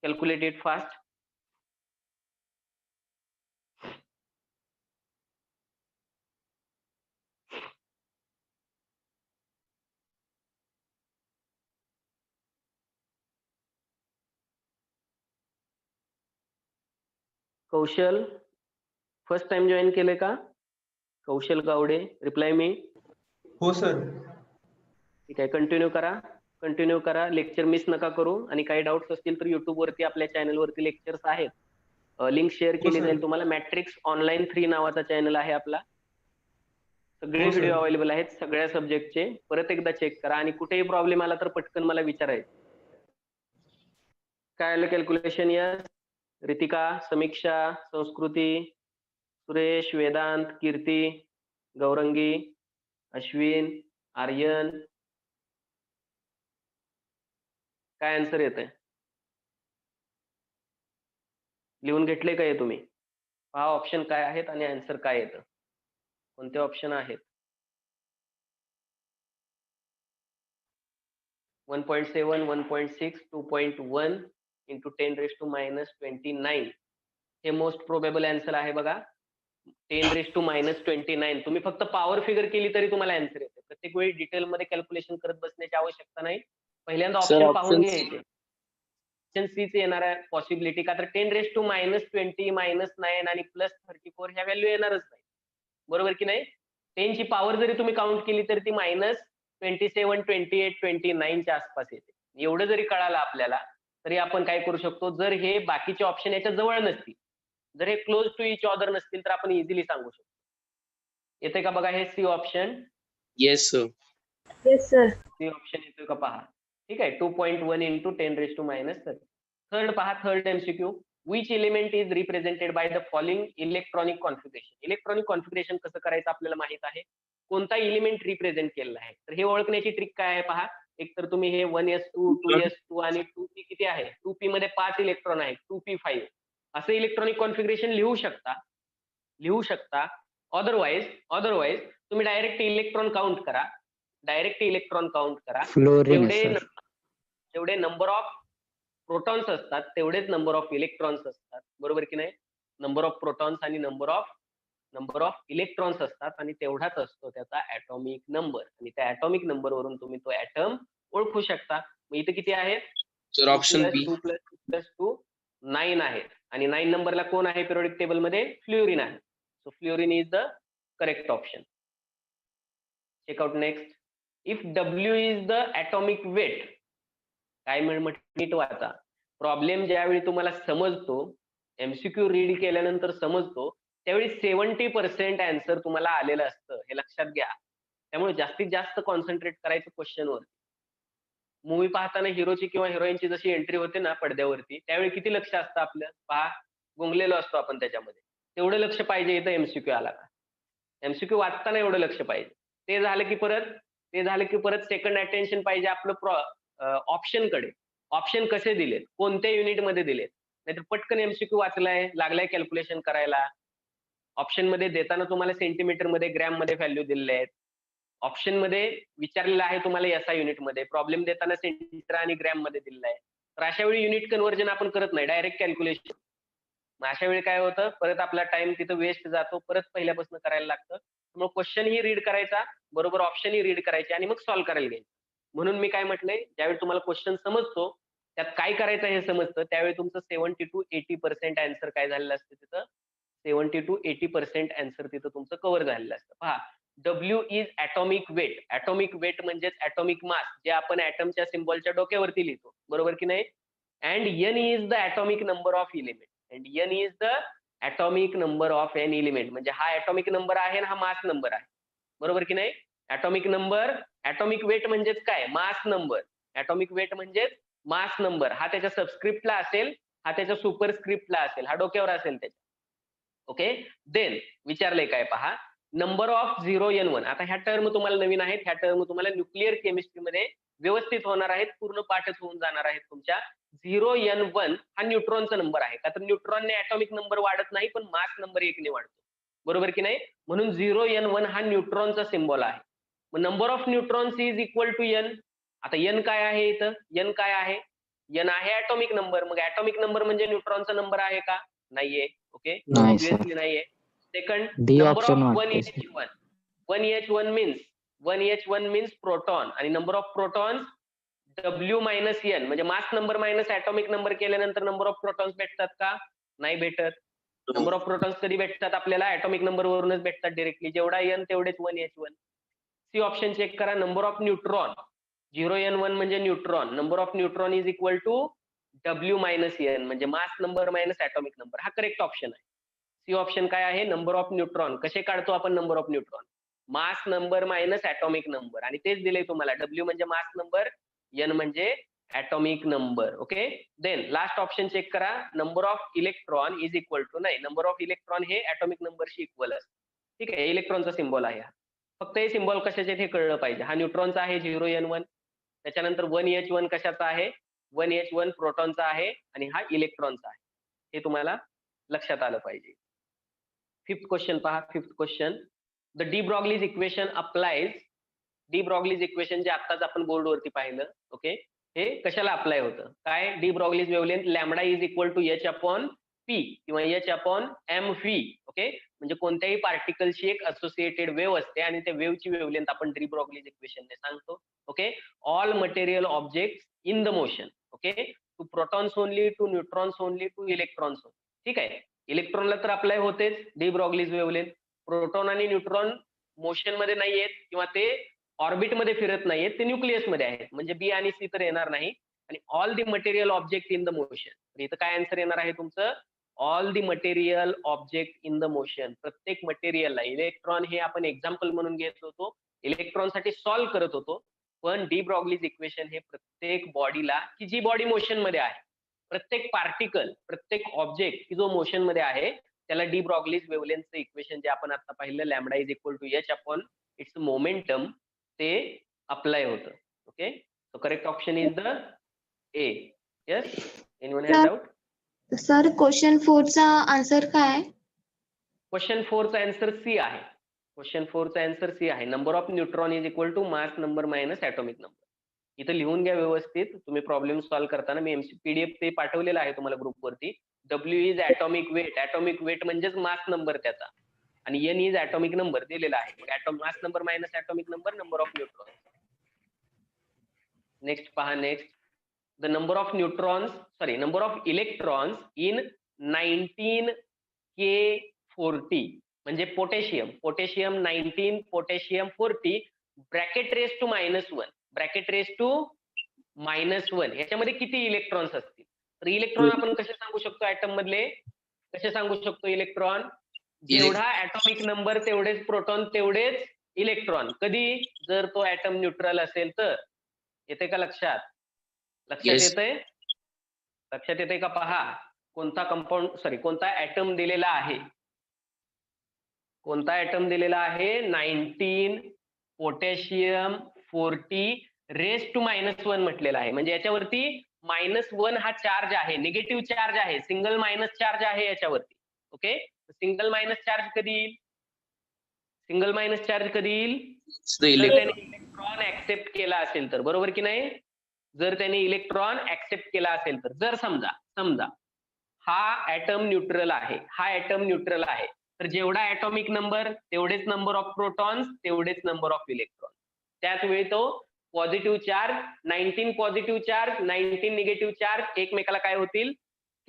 S1: calculate it fast. Kaushal first time join केले का? कौशल गावडे, रिप्लाय मी.
S4: हो सर.
S1: ठीक आहे, कंटिन्यू करा, लेक्चर मिस नका करू. आणि काही डाऊट्स असतील तर युट्यूब वरती आपल्या चॅनल वरती लेक्चर्स आहेत, लिंक शेअर केली
S4: सर.
S1: जाईल तुम्हाला. मॅट्रिक्स ऑनलाईन 3 नावाचा चॅनल आहे आपला, सगळे
S4: हो सर.
S1: व्हिडिओ अवेलेबल आहेत सगळ्या सब्जेक्टचे. परत एकदा चेक करा, आणि कुठेही प्रॉब्लेम आला तर पटकन मला विचारायचं. काय आलं कॅल्क्युलेशन? यस. रितिका, समीक्षा, संस्कृती, सुरेश, वेदांत, कीर्ती, गौरंगी, अश्विन, आर्यन, काय आन्सर येतंय? लिहून घेतले का हे तुम्ही? पहा ऑप्शन काय आहेत आणि आन्सर काय येतं, कोणते ऑप्शन आहेत. 1.7, 1.6, 2.1 इंटू 10⁻⁻29 हे मोस्ट प्रोबेबल आन्सर आहे बघा. 10⁻⁻29. तुम्ही फक्त पॉवर फिगर केली तरी तुम्हाला आन्सर येते. प्रत्येक वेळी डिटेल मध्ये कॅल्क्युलेशन करत बसण्याची आवश्यकता नाही. पहिल्यांदा
S3: Sir,
S1: ऑप्शन पाहून
S3: option C.
S1: घ्यायचे. ऑप्शन सी चे येणार आहे पॉसिबिलिटी, का तर 10⁻20 -9 आणि +34 ह्या व्हॅल्यू येणारच नाही, बरोबर की नाही? 10 ची पॉवर जरी तुम्ही काउंट केली तरी ती -27, 28, 29 च्या आसपास येते. एवढं जरी कळालं आपल्याला तरी आपण काय करू शकतो, जर हे बाकीचे ऑप्शन याच्या जवळ नसतील, जर हे क्लोज टू इच अदर नसतील तर आपण इझिली सांगू शकतो. येते का बघा हे C option?
S3: Yes, sir.
S5: Yes, sir.
S1: C option येतोय का पहा. ठीक आहे, 2.1 इंटू 10⁻⁻30. थर्ड पहा, third MCQ. Which element is represented by the following electronic configuration. Electronic configuration कसं करायचं आपल्याला माहित आहे, कोणता एलिमेंट रिप्रेझेंट केलेला आहे. तर हे ओळखण्याची ट्रिक काय आहे पहा. एक तर तुम्ही हे 1s2, 2s2 आणि 2p किती आहे, 2p मध्ये 5 इलेक्ट्रॉन आहेत, 2p5 असं इलेक्ट्रॉनिक कॉन्फिगरेशन लिहू शकता. अदरवाइज तुम्ही डायरेक्ट इलेक्ट्रॉन काउंट करा.
S2: फ्लोरीन आहे सर.
S1: जेवढे नंबर ऑफ प्रोटॉन्स असतात तेवढेच नंबर ऑफ इलेक्ट्रॉन्स असतात, बरोबर की नाही? नंबर ऑफ प्रोटॉन्स आणि नंबर ऑफ इलेक्ट्रॉन्स असतात, आणि तेवढाच असतो त्याचा ऍटॉमिक नंबर. आणि त्या ऍटॉमिक नंबर वरून तुम्ही तो ऍटम ओळखू शकता. मग इथे किती आहेत?
S3: Sir, option B.
S1: 2+2 9 आहेत. आणि 9 नंबरला कोण आहे पिरियोडिक टेबल मध्ये? फ्ल्युरिन आहे. So fluorine is the correct option. Check out next. If W is the atomic weight, काय नीट वाचा. प्रॉब्लेम ज्यावेळी तुम्हाला समजतो, MCQ रीड केल्यानंतर समजतो, त्यावेळी 70% आन्सर तुम्हाला आलेलं असतं, हे लक्षात घ्या. त्यामुळे जास्तीत जास्त कॉन्सन्ट्रेट करायचं क्वेश्चनवर. मूवी पाहताना हिरोची किंवा हिरोईनची जशी एंट्री होते ना पडद्यावरती, त्यावेळी किती लक्ष असतं आपलं? पहा, गुंगलेलो असतो आपण त्याच्यामध्ये. तेवढं लक्ष पाहिजे इथं MCQ आला का. MCQ वाचताना एवढं लक्ष पाहिजे. ते झालं की परत सेकंड अटेन्शन पाहिजे आपलं ऑप्शन कडे. ऑप्शन कसे दिलेत, कोणत्या युनिट मध्ये दिलेत, नाहीतर पटकन MCQ वाचलाय, लागलाय कॅल्क्युलेशन करायला. ऑप्शन मध्ये देताना तुम्हाला सेंटीमीटर मध्ये, ग्रॅम मध्ये व्हॅल्यू दिलेले आहेत. ऑप्शन मध्ये विचारलेलं आहे तुम्हाला SI युनिट मध्ये, प्रॉब्लेम देताना सेंटीमीटर आणि ग्रॅम मध्ये दिलेला आहे. तर अशा वेळी युनिट कन्व्हर्जन आपण करत नाही, डायरेक्ट कॅल्क्युलेशन. मग अशा वेळी काय होतं, परत आपला टाइम तिथं वेस्ट जातो, परत पहिल्यापासून करायला लागतं. मग क्वेश्चन ही रीड करायचा, बरोबर ऑप्शन ही रीड करायचे, आणि मग सॉल्व्ह करायला घ्यायचं. म्हणून मी काय म्हटलंय, ज्यावेळी तुम्हाला क्वेश्चन समजतो, त्यात काय करायचं हे समजतं, त्यावेळी तुमचं 70 to 80% आन्सर काय झालेलं असतं तिथं, 70 to 80% आन्सर तिथं तुमचं कव्हर झालेलं असतं. पहा, W is atomic weight. Atomic weight म्हणजेच ऍटॉमिक मास, जे आपण ऍटमच्या सिम्बॉलच्या डोक्यावरती लिहितो, बरोबर की नाही? And N is the atomic number of element. And N is the atomic number of an element. म्हणजे हा ऍटॉमिक नंबर आहे आणि हा मास नंबर आहे, बरोबर की नाही? ऍटॉमिक नंबर ऍटॉमिक वेट म्हणजेच काय, मास नंबर. ऍटॉमिक वेट म्हणजेच मास नंबर. हा त्याच्या सबस्क्रिप्टला असेल, हा त्याच्या सुपरस्क्रिप्टला असेल, हा डोक्यावर असेल त्याच्या. ओके. देन विचारलंय काय पहा, नंबर ऑफ 0n1. आता ह्या टर्म तुम्हाला नवीन आहेत, ह्या टर्म तुम्हाला न्यूक्लिअर केमिस्ट्रीमध्ये व्यवस्थित होणार आहेत, पूर्ण पाठच होऊन जाणार आहेत तुमच्या. 0n1 हा न्यूट्रॉनचा नंबर आहे, का तर न्यूट्रॉनने ऍटॉमिक नंबर वाढत नाही, पण मास नंबर 1 ने वाढतो. बरोबर की नाही? म्हणून 0n1 हा न्यूट्रॉनचा सिम्बॉल आहे. मग number of neutrons is equal to n. आता n काय आहे इथं, n काय आहे, n आहे ऍटॉमिक नंबर. मग ऍटॉमिक नंबर म्हणजे न्यूट्रॉनचा नंबर आहे का, नाहीये. ओके,
S6: नाही सर.
S1: ऑब्विसली नाहीये. Second,
S6: D
S1: number
S6: option
S1: of
S6: वाटते सर.
S1: 1h1 मीन्स प्रोटॉन, आणि number of protons W minus n, म्हणजे mass number minus atomic number केल्यानंतर नंबर ऑफ प्रोटॉन्स भेटतात का, नाही भेटत. नंबर ऑफ प्रोटॉन्स कधी भेटतात आपल्याला, ऍटॉमिक नंबर वरूनच भेटतात डायरेक्टली. जेवढा n तेवढेच 1h1. सी ऑप्शन चेक करा. नंबर ऑफ न्यूट्रॉन, 0n1 म्हणजे neutron, number of neutron is equal to W minus n, म्हणजे mass number minus atomic number. हा करेक्ट ऑप्शन आहे. सी ऑप्शन काय आहे, नंबर ऑफ न्यूट्रॉन. कसे काढतो आपण number of neutron, mass number minus atomic number, आणि तेच दिले तुम्हाला. W म्हणजे मास नंबर, n म्हणजे atomic number. Okay. Then last option check करा. Number of electron is equal to, नाही, नंबर ऑफ इलेक्ट्रॉन हे ऍटॉमिक नंबरशी इक्वल असतं. ठीक आहे, इलेक्ट्रॉनचा सिम्बॉल आहे हा. फक्त हे सिम्बॉल कशाचे हे कळलं पाहिजे. हा न्यूट्रॉनचा आहे 0n1, त्याच्यानंतर 1h1 कशाचा आहे, 1h1 प्रोटॉनचा आहे, आणि हा इलेक्ट्रॉनचा आहे. हे तुम्हाला लक्षात आलं पाहिजे. फिफ्थ क्वेश्चन पहा. Fifth question, the de Broglie's equation applies. De Broglie's equation जे आत्ताच आपण बोर्डवरती पाहिलं. ओके, हे कशाला अप्लाय होतं, काय, de Broglie's wavelength lambda is equal to h upon p किंवा h अपॉन mv. ओके, म्हणजे कोणत्याही पार्टिकलशी एक असोसिएटेड वेव्ह असते, आणि त्या वेव्हची वेव्हलेंथ आपण डी ब्रॉग्लीज इक्वेशनने सांगतो. Okay, all material objects in the motion. Okay, two protons only, two neutrons only, two electrons only. ठीक आहे, इलेक्ट्रॉनला तर अप्लाय होतेच डी ब्रॉग्लीज वेव्हलेंथ. प्रोटॉन आणि न्यूट्रॉन मोशन मध्ये नाही आहेत, किंवा ते ऑर्बिट मध्ये फिरत नाहीयेत, ते न्यूक्लियस मध्ये आहेत, म्हणजे बी आणि सी तर येणार नाही. आणि all the material object in the motion, इथं काय आन्सर येणार आहे तुमचं, all the material object in the motion. प्रत्येक मटेरियलला, इलेक्ट्रॉन हे आपण एक्झाम्पल म्हणून घेत होतो, इलेक्ट्रॉन साठी सॉल्व्ह करत होतो, पण डी ब्रॉग्लीज इक्वेशन हे प्रत्येक बॉडीला, की जी बॉडी मोशन मध्ये आहे, प्रत्येक पार्टिकल, प्रत्येक ऑब्जेक्ट की जो मोशन मध्ये आहे, त्याला डी ब्रॉग्लीज वेव्हलेंथचं इक्वेशन जे आपण आता पाहिलं, lambda is equal to h upon its momentum, ते अप्लाय होतं. Okay, so correct option is the A. Yes, anyone has doubt?
S5: Sir question 4 चा आन्सर काय आहे?
S1: क्वेश्चन 4 चा आन्सर सी आहे. क्वेश्चन 4 चा आन्सर सी आहे. Number of neutron is equal to mass number minus atomic number. इथं लिहून घ्या व्यवस्थित. तुम्ही प्रॉब्लेम सॉल्व्ह करताना मी पीडीएफ ते पाठवलेलं आहे तुम्हाला ग्रुपवरती. W is atomic weight. Atomic weight म्हणजेच मास नंबर त्याचा, आणि n इज ऍटॉमिक नंबर दिलेला आहे. Mass number minus atomic number, number of neutron. Next पहा. Next, the number of number of electrons in 19K40, म्हणजे potassium 19, potassium 40, bracket raise to -1, bracket raise to -1, याच्यामध्ये किती electrons असतील? तर electron आपण कसे सांगू शकतो, ऍटम मधले कसे सांगू शकतो इलेक्ट्रॉन? जेवढा ऍटॉमिक नंबर तेवढेच प्रोटॉन तेवढेच इलेक्ट्रॉन. कधी? जर तो ऍटम न्यूट्रल असेल तर. येते का लक्षात? लक्षात
S3: Yes.
S1: येतंय? लक्षात येते का? पहा, कोणता कोणता ऍटम दिलेला आहे, कोणता ऍटम दिलेला आहे? 19 पोटॅशियम 40 रेस टू -1 म्हटलेला आहे. म्हणजे याच्यावरती -1 हा चार्ज आहे, निगेटिव्ह चार्ज आहे, सिंगल मायनस चार्ज आहे याच्यावरती. ओके, सिंगल मायनस चार्ज कधी येईल? सिंगल मायनस चार्ज कधी येईल? जर त्याने इलेक्ट्रॉन ऍक्सेप्ट केला असेल तर. बरोबर की नाही? जर त्याने इलेक्ट्रॉन ऍक्सेप्ट केला असेल तर. जर समजा हा ऍटम न्यूट्रल आहे, हा ऍटम न्यूट्रल आहे, तर जेवढा ऍटॉमिक नंबर तेवढेच नंबर ऑफ प्रोटॉन्स तेवढेच नंबर ऑफ इलेक्ट्रॉन. त्याच वेळी तो positive charge, 19 positive charge, 19 negative charge एकमेकाला काय होतील?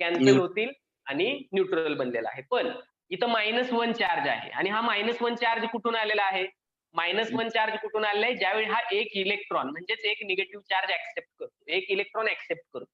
S1: कॅन्सल होतील, आणि न्यूट्रल बनलेला आहे. पण इथं -1 चार्ज आहे, आणि हा -1 चार्ज कुठून आलेला आहे? -1 चार्ज कुठून आलेला आहे? ज्यावेळी हा एक इलेक्ट्रॉन म्हणजेच एक निगेटिव्ह चार्ज ऍक्सेप्ट करतो, एक इलेक्ट्रॉन ऍक्सेप्ट करतो.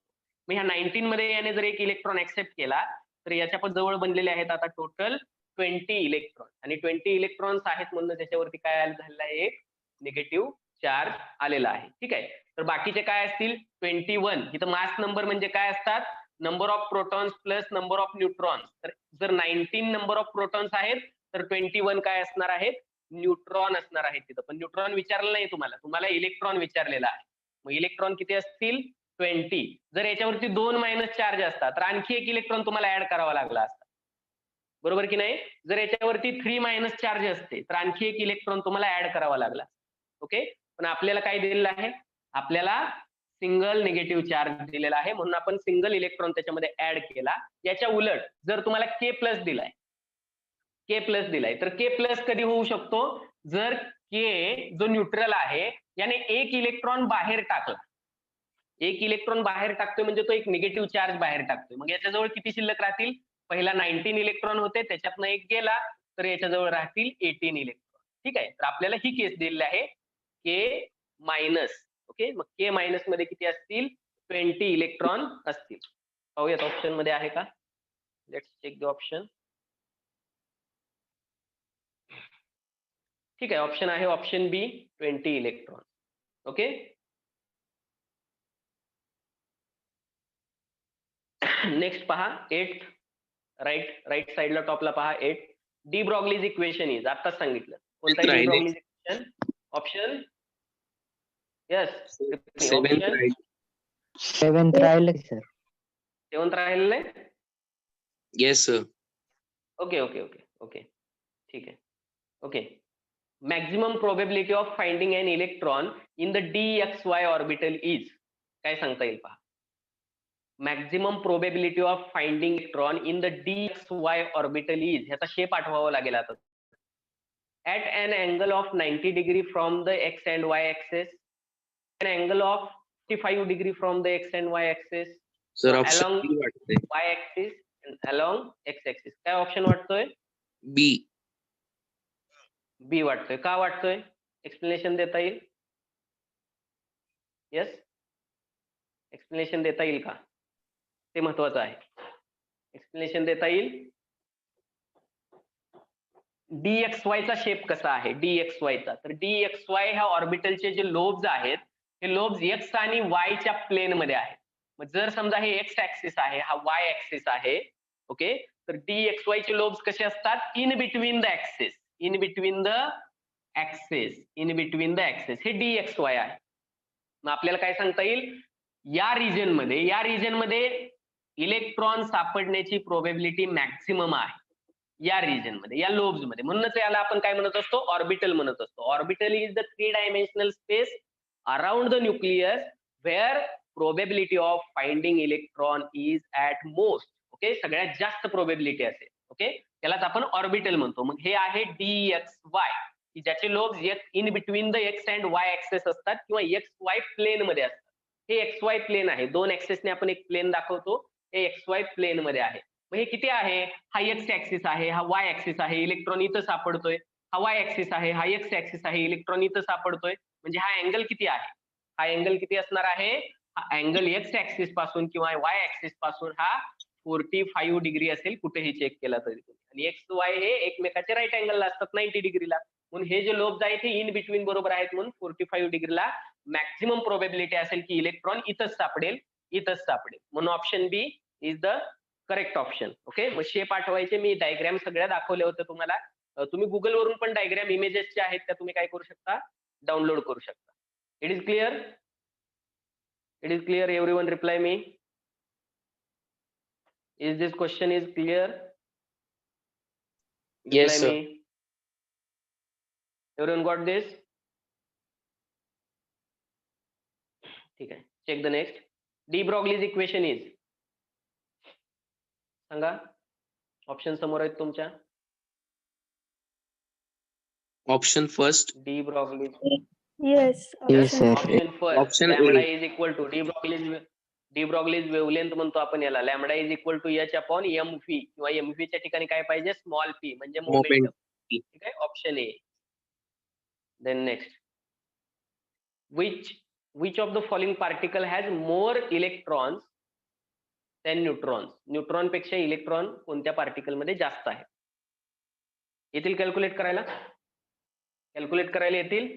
S1: मग ह्या 19 मध्ये याने जर एक इलेक्ट्रॉन ऍक्सेप्ट केला, तर याच्या पण जवळ बनलेले आहेत आता टोटल 20 इलेक्ट्रॉन, आणि 20 इलेक्ट्रॉन्स आहेत म्हणून त्याच्यावरती काय झालेलं आहे? एक निगेटिव्ह चार्ज आलेला आहे. ठीक आहे. तर बाकीचे काय असतील 21. इथं मास नंबर म्हणजे काय असतात, number of protons plus number of neutrons. तर जर 19 नंबर ऑफ प्रोटॉन्स आहेत तर 21 काय असणार आहेत, न्यूट्रॉन असणार आहेत तिथं. पण न्यूट्रॉन विचारलं नाही तुम्हाला इलेक्ट्रॉन विचारलेला आहे. मग इलेक्ट्रॉन किती असतील 20. जर याच्यावरती 2 मायनस चार्ज असतात तर आणखी एक इलेक्ट्रॉन तुम्हाला ऍड करावा लागला असता, बरोबर की नाही. जर याच्यावरती 3 मायनस चार्ज असते तर आणखी एक इलेक्ट्रॉन तुम्हाला ऍड करावा लागला. ओके. पण आपल्याला काय दिलेलं आहे, आपल्याला सिंगल निगेटिव्ह चार्ज दिलेला आहे म्हणून आपण सिंगल इलेक्ट्रॉन त्याच्यामध्ये ऍड केला. याच्या उलट जर तुम्हाला के प्लस दिलाय तर के प्लस कधी होऊ शकतो, जर के जो न्यूट्रल आहे याने एक इलेक्ट्रॉन बाहेर टाकला. एक इलेक्ट्रॉन बाहेर टाकतोय म्हणजे तो एक निगेटिव्ह चार्ज बाहेर टाकतोय. मग याच्याजवळ किती शिल्लक राहतील, पहिला 19 इलेक्ट्रॉन होते त्याच्यातनं एक गेला तर याच्याजवळ राहतील 18 इलेक्ट्रॉन. ठीक आहे. तर आपल्याला ही केस दिलेली आहे के मायनस. ओके. मग के मायनस मध्ये किती असतील, 20 इलेक्ट्रॉन असतील. पाहूयात ऑप्शन मध्ये आहे का. Let's check the option. ठीक आहे. ऑप्शन आहे option B 20 electron. Okay. Next पहा 8th, राईट साइडला टॉपला पहा 8. डी ब्रॉग्लीज इक्वेशन इज, आताच सांगितलं कोणता de Broglie's equation. Option yes
S2: 7th राहिलं सर.
S1: 7th राहिलेलं आहे.
S3: Yes, sir.
S1: ओके ठीक आहे. Okay. Maximum probability of finding an electron in the DXY orbital is, काय सांगता येईल पहा. Maximum probability of finding electron in the DXY orbital is, ह्याचा शेप आठवावा लागेल आता. At an angle of 90 degree from the x and y axes, an angle of 55 degree from the x and y axes,
S3: Sir, option
S1: along
S3: B वाटतंय.
S1: y axis and along x axis. काय option वाटतोय,
S3: B.
S1: बी वाटतोय. का वाटतोय, explanation देता येईल. Yes, explanation देता येईल का, ते महत्वाचं आहे. एक्सप्लेनेशन देता येईल. DXY चा शेप कसा आहे, DXY चा, तर DXY ह्या ऑर्बिटलचे जे लोब्स आहेत हे लोब्स x आणि y च्या प्लेन मध्ये आहेत. मग जर समजा हे एक्स ऍक्सिस आहे, हा वाय ऍक्सिस आहे, ओके, तर DXY चे लोब्स कसे असतात, in between the axis, in between the axis, हे DXY आहे. मग आपल्याला काय सांगता येईल, या रिजन मध्ये इलेक्ट्रॉन सापडण्याची प्रोबेबिलिटी मॅक्सिमम आहे या रिजन मध्ये, या लोब्स मध्ये. म्हणूनच याला आपण काय म्हणत असतो, ऑर्बिटल म्हणत असतो. Orbital is the 3 dimensional space around the nucleus where probability of finding electron is at most. Okay, सगळ्यात जास्त प्रोबेबिलिटी असेल. ओके, त्यालाच आपण ऑर्बिटल म्हणतो. मग हे आहे DXY, की ज्याचे lobes in between the x and y access असतात किंवा XY प्लेन मध्ये असतात. हे XY प्लेन आहे, 2 ऍक्सेसने आपण एक प्लेन दाखवतो, हे XY प्लेन मध्ये आहे. मग हे किती आहे, हा एक्स ऍक्सिस आहे, हा वाय ऍक्सिस आहे, इलेक्ट्रॉन इथं सापडतोय. हा वाय ऍक्सिस आहे, हा एक्स ऍक्सिस आहे, इलेक्ट्रॉन इथं सापडतोय. म्हणजे हा अँगल किती आहे, हा अँगल किती असणार आहे, हा अँगल एक्स ऍक्सिस पासून किंवा वाय ऍक्सिस पासून हा 45 डिग्री असेल, कुठेही चेक केला तरी. आणि एक्स वाय हे एकमेकाचे राईट अँगलला असतात 90 डिग्रीला. म्हणून हे जे लोब्स आहेत हे इन बिटवीन बरोबर आहेत, म्हणून 45 डिग्रीला मॅक्झिमम प्रोबेबिलिटी असेल की इलेक्ट्रॉन इथंच सापडेल. म्हणून option B is the correct option. Okay, मग शेप आठवायचे, मी डायग्राम सगळ्या दाखवले होते तुम्हाला. तुम्ही गुगल वरून पण डायग्राम इमेजेस जे आहेत त्या तुम्ही काय करू शकता, डाउनलोड करू शकता. It is clear, everyone reply me. Is this question is clear?
S3: Yes, sir.
S1: Everyone got this? ठीक आहे, check the next. De Broglie's equation is, सांगा. ऑप्शन समोर आहेत तुमच्या.
S3: Option first.
S1: De Broglie's,
S5: Yes.
S2: Yes, sir.
S1: Option first,
S3: Option A.
S1: Lambda is equal to de Broglie's wavelength म्हणतो आपण याला. Lambda is equal to h upon m v, किंवा m v च्या ठिकाणी काय पाहिजे, स्मॉल पी, म्हणजे मोमेंटम. ठीक आहे, option A. Then next, which of the following particle has more electrons than neutrons? Neutron पेक्षा इलेक्ट्रॉन कोणत्या पार्टिकल मध्ये जास्त आहे? येतील कॅल्क्युलेट करायला येतील.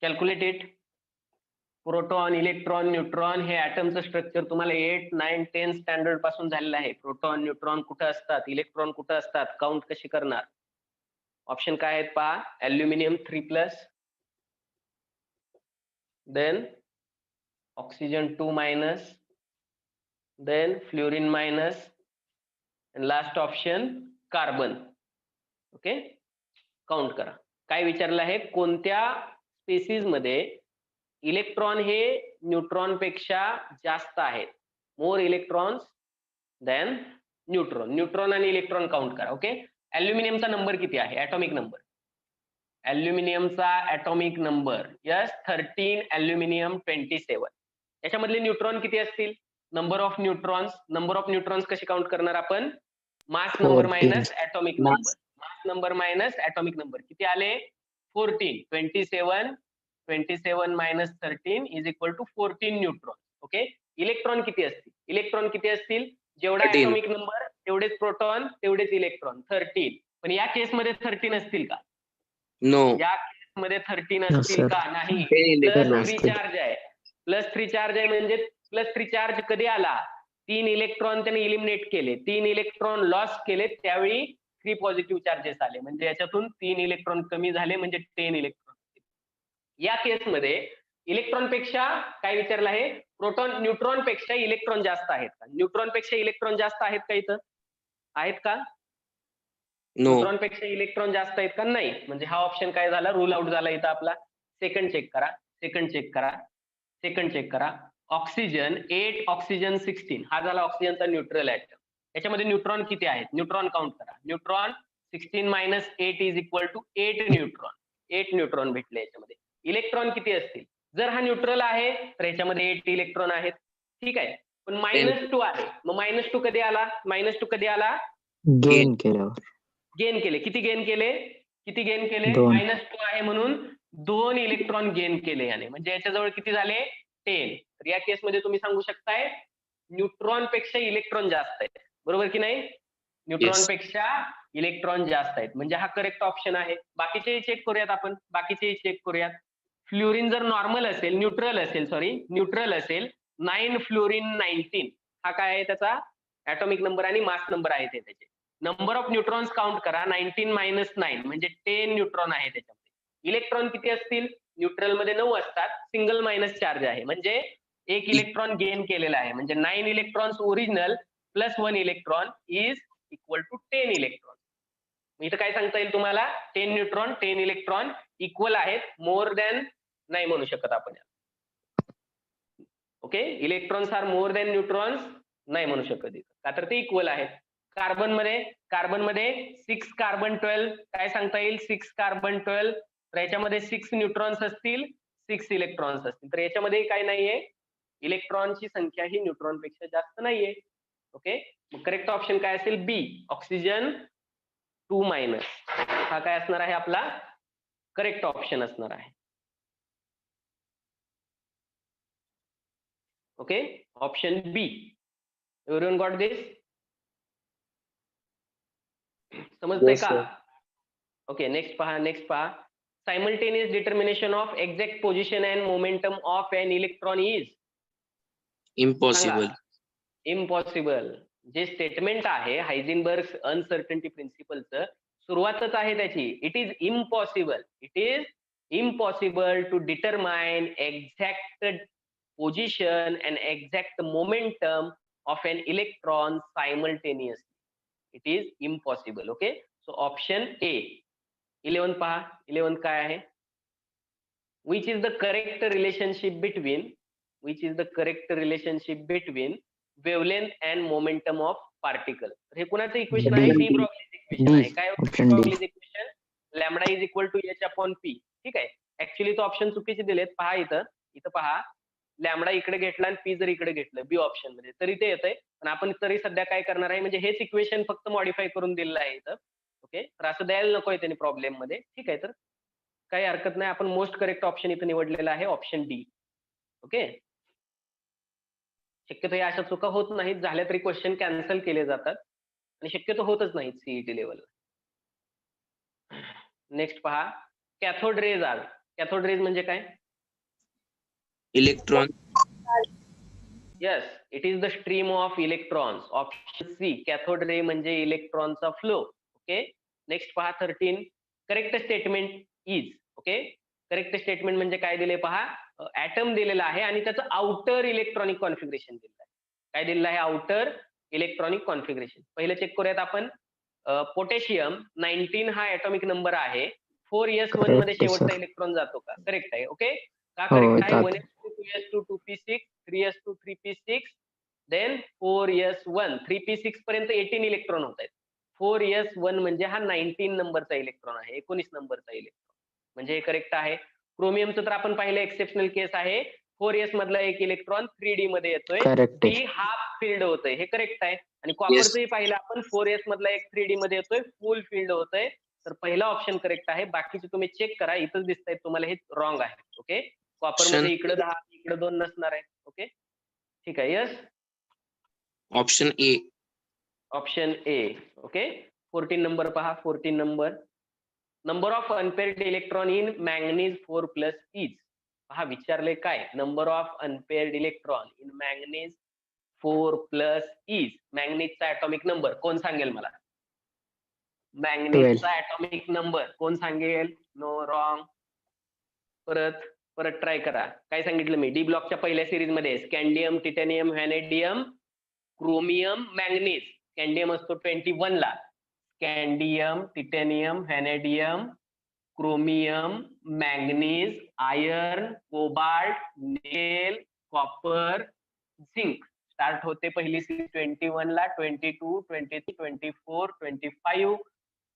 S1: Calculate it. Proton, electron, neutron हे ऍटमचं स्ट्रक्चर तुम्हाला 8, 9, 10 स्टँडर्ड पासून झालेलं आहे. प्रोटॉन, न्यूट्रॉन कुठं असतात, इलेक्ट्रॉन कुठं असतात, काउंट कशी करणार. ऑप्शन काय आहेत पहा. Aluminium 3+, then oxygen 2-, then fluorine -, and last option carbon. Okay, count करा. काय विचारलं आहे, कोणत्या स्पेसिस मध्ये इलेक्ट्रॉन हे न्यूट्रॉन पेक्षा जास्त आहेत. More electrons than neutron. Neutron आणि इलेक्ट्रॉन काउंट करा. ओके, अल्युमिनियमचा नंबर किती आहे, ॲटॉमिक नंबर. अल्युमिनियमचा ॲटॉमिक नंबर यस 13, अल्युमिनियम 27. याच्यामधले न्यूट्रॉन किती असतील, number of neutrons. Number of neutrons कशी काउंट करणार आपण, mass number minus atomic number. Mass number minus atomic number किती आले, 14. 27 minus 13 is equal to 14 neutron. Okay, electron किती असतील, इलेक्ट्रॉन किती असतील, जेवढा
S3: 13.
S1: ॲटॉमिक नंबर तेवढेच प्रोटॉन तेवढेच इलेक्ट्रॉन, 13. पण या केसमध्ये 13 असतील का,
S3: नो.
S1: या केसमध्ये 13
S4: No,
S1: असतील
S4: sir.
S1: का, नाही.
S3: हे इलेक्ट्रॉन
S1: +3
S4: असतील.
S1: चार्ज आहे. +3 चार्ज आहे म्हणजे +3 चार्ज कधी आला, 3 इलेक्ट्रॉन त्याने इलिमिनेट केले, 3 इलेक्ट्रॉन लॉस केले, त्यावेळी 3 पॉझिटिव्ह चार्जेस आले. म्हणजे याच्यातून 3 इलेक्ट्रॉन कमी झाले म्हणजे 10 इलेक्ट्रॉन. या केसमध्ये इलेक्ट्रॉन पेक्षा काय विचारलं आहे, प्रोटॉन न्यूट्रॉन पेक्षा इलेक्ट्रॉन जास्त आहेत का, न्यूट्रॉन पेक्षा इलेक्ट्रॉन जास्त आहेत का, इथं आहेत का,
S3: नो.
S1: न्यूट्रॉन पेक्षा इलेक्ट्रॉन जास्त आहेत का, नाही. म्हणजे हा ऑप्शन काय झाला, रूल आउट झाला इथं आपला. सेकंड चेक करा, सेकंड चेक करा, सेकंड चेक करा. ऑक्सिजन 8, ऑक्सिजन 16 हा झाला ऑक्सिजनचा न्यूट्रल ॲटम. याच्यामध्ये न्यूट्रॉन किती आहेत, न्यूट्रॉन काउंट करा. Neutron 16 - 8 is equal to 8 neutron. 8 neutron भेटले याच्यामध्ये. इलेक्ट्रॉन किती असतील, जर हा न्यूट्रल आहे तर याच्यामध्ये 8 इलेक्ट्रॉन आहेत. ठीक आहे, पण -2 आहे. मग -2 कधी आला, -2 कधी आला,
S4: गेन केल्यावर.
S1: गेन केले. किती गेन केले, किती गेन केले,
S4: 2.
S1: -2 आहे म्हणून 2 इलेक्ट्रॉन गेन केले याने. म्हणजे याच्याजवळ किती झाले, 10. तर या केसमध्ये तुम्ही सांगू शकताय न्यूट्रॉन पेक्षा इलेक्ट्रॉन जास्त आहेत, बरोबर की नाही. न्यूट्रॉन पेक्षा इलेक्ट्रॉन जास्त आहेत म्हणजे हा करेक्ट ऑप्शन आहे. बाकीचेही चेक करूयात आपण, बाकीचेही चेक करूयात. फ्लोरीन जर नॉर्मल असेल, न्यूट्रल असेल 9 फ्लोरीन 19 हा काय आहे त्याचा ॲटॉमिक नंबर आणि मास नंबर आहे ते त्याचे. नंबर ऑफ न्यूट्रॉन्स काउंट करा, 19 - 9 म्हणजे 10 न्यूट्रॉन आहे त्याच्यामध्ये. इलेक्ट्रॉन किती असतील, न्यूट्रल मध्ये 9 असतात, सिंगल मायनस चार्ज आहे म्हणजे 1 इलेक्ट्रॉन गेन केलेला आहे. म्हणजे 9 electrons original plus 1 electron is equal to 10 electron. इथं काय सांगता येईल तुम्हाला, 10 न्यूट्रॉन 10 इलेक्ट्रॉन इक्वल आहेत, मोर दॅन नाही म्हणू शकत आपण. Okay, electrons are more than neutrons नाही म्हणू शकत इथं, का तर ते इक्वल आहेत. कार्बन मध्ये 6 कार्बन 12 काय सांगता येईल, 6 कार्बन 12. तर याच्यामध्ये 6 न्यूट्रॉन्स असतील, 6 इलेक्ट्रॉन्स असतील. तर याच्यामध्ये काय नाहीये, इलेक्ट्रॉनची संख्या ही न्यूट्रॉन पेक्षा जास्त नाहीये. ओके, मग करेक्ट ऑप्शन काय असेल, बी, ऑक्सिजन 2-. हा काय असणार आहे आपला करेक्ट ऑप्शन असणार आहे. Okay, option B. Everyone got this, समजतंय
S3: Yes,
S1: का.
S3: sir.
S1: ओके, नेक्स्ट पहा. Simultaneous determination of exact position and momentum of an electron is
S3: impossible.
S1: Impossible. जे स्टेटमेंट आहे हायझेनबर्ग अनसर्टन्टी प्रिन्सिपलचं सुरुवातच आहे त्याची. It is impossible to determine exact position and exact momentum of an electron simultaneously. It is impossible. Okay, so option A. 11 पहा, 11 काय आहे, which is the correct relationship between wavelength and momentum of particle. हे कुणाचं equation आहे, D Broglie's equation आहे. काय
S4: Option D.
S1: Broglie's equation, lambda is equal to h upon p. ठीक आहे, ऍक्च्युली तो ऑप्शन चुकीचे दिलेत. पहा इथं पहा, लॅम्बडा इकडे घेतला आणि पी जर इकडे घेतलं बी ऑप्शन मध्ये तरी ते येतंय. पण आपण तरी सध्या काय करणार आहे, म्हणजे हेच इक्वेशन फक्त मॉडिफाय करून दिलेलं आहे इथं. ओके, तर असं द्यायला नकोय त्यांनी प्रॉब्लेम मध्ये. ठीक आहे, तर काही हरकत नाही, आपण मोस्ट करेक्ट ऑप्शन इथं निवडलेला आहे, ऑप्शन डी. ओके, शक्यतो या अशा चुका होत नाहीत, झाल्या तरी क्वेश्चन कॅन्सल केले जातात आणि शक्यतो होतच नाहीत सीईटी लेवलला. नेक्स्ट पहा, cathode rays are cathode rays म्हणजे काय?
S3: Electron.
S1: Yes, it is the stream of electrons. Option C, cathode ray म्हणजे इलेक्ट्रॉनचा फ्लो. ओके, नेक्स्ट पहा 13. Correct statement is. Okay, correct statement म्हणजे काय दिले पहा, ऍटम दिलेला आहे आणि त्याचं आउटर इलेक्ट्रॉनिक कॉन्फिगरेशन दिलेलं आहे. काय दिलेलं आहे? Outer electronic configuration. पहिलं चेक करूयात आपण. पोटॅशियम 19 हा ॲटॉमिक नंबर आहे. 4s1 मध्ये
S4: Correct,
S1: शेवटचा
S4: sir.
S1: इलेक्ट्रॉन जातो का? करेक्ट आहे. ओके, का
S4: हो,
S1: करेक्ट आहे?
S4: जातो.
S1: 1s2 2s2 2p6 3s2 3p6 then 4s1 3p6 पर्यंत 18 इलेक्ट्रॉन होत आहेत. 4s1 म्हणजे हा 19 नंबरचा इलेक्ट्रॉन आहे, 19 नंबरचा इलेक्ट्रॉन, म्हणजे हे करेक्ट आहे. क्रोमियमचं तर आपण पाहिलं एक्सेप्शनल केस आहे. 4s मधला एक इलेक्ट्रॉन 3d मध्ये येतोय,
S4: Correct
S1: ती
S4: आहे.
S1: हाफ फील्ड होतंय, हे करेक्ट आहे. आणि कॉपरचंही पाहिलं आपण, 4s मधला एक 3d मध्ये येतोय, फुल फील्ड होतंय. तर पहिला ऑप्शन करेक्ट आहे. बाकीचे तुम्ही चेक करा, इथंच दिसतायत तुम्हाला, हे रॉंग आहे. ओके, कॉपर मध्ये इकडे 10 इकडे 2 नसणार आहे. ओके, ठीक आहे. Yes,
S3: option A.
S1: Option A. Okay, 14 number पहा. 14 number of unpaired electron in manganese 4+ is. पहा विचारले काय, number of unpaired electron in manganese 4+ is. मॅंगनीजचा ॲटॉमिक नंबर कोण सांगेल मला? मॅंगनीजचा ॲटॉमिक नंबर कोण सांगेल? No, wrong. परत ट्राय करा. काय सांगितलं मी? डी ब्लॉकच्या पहिल्या सिरीज मध्ये scandium, titanium, vanadium, chromium, manganese. Scandium असतो 21 ला. Scandium, titanium, vanadium, chromium, manganese, iron, cobalt, nickel, copper, zinc. Start होते पहिली सिरीज 21 ला, 22, 23, 24, 25,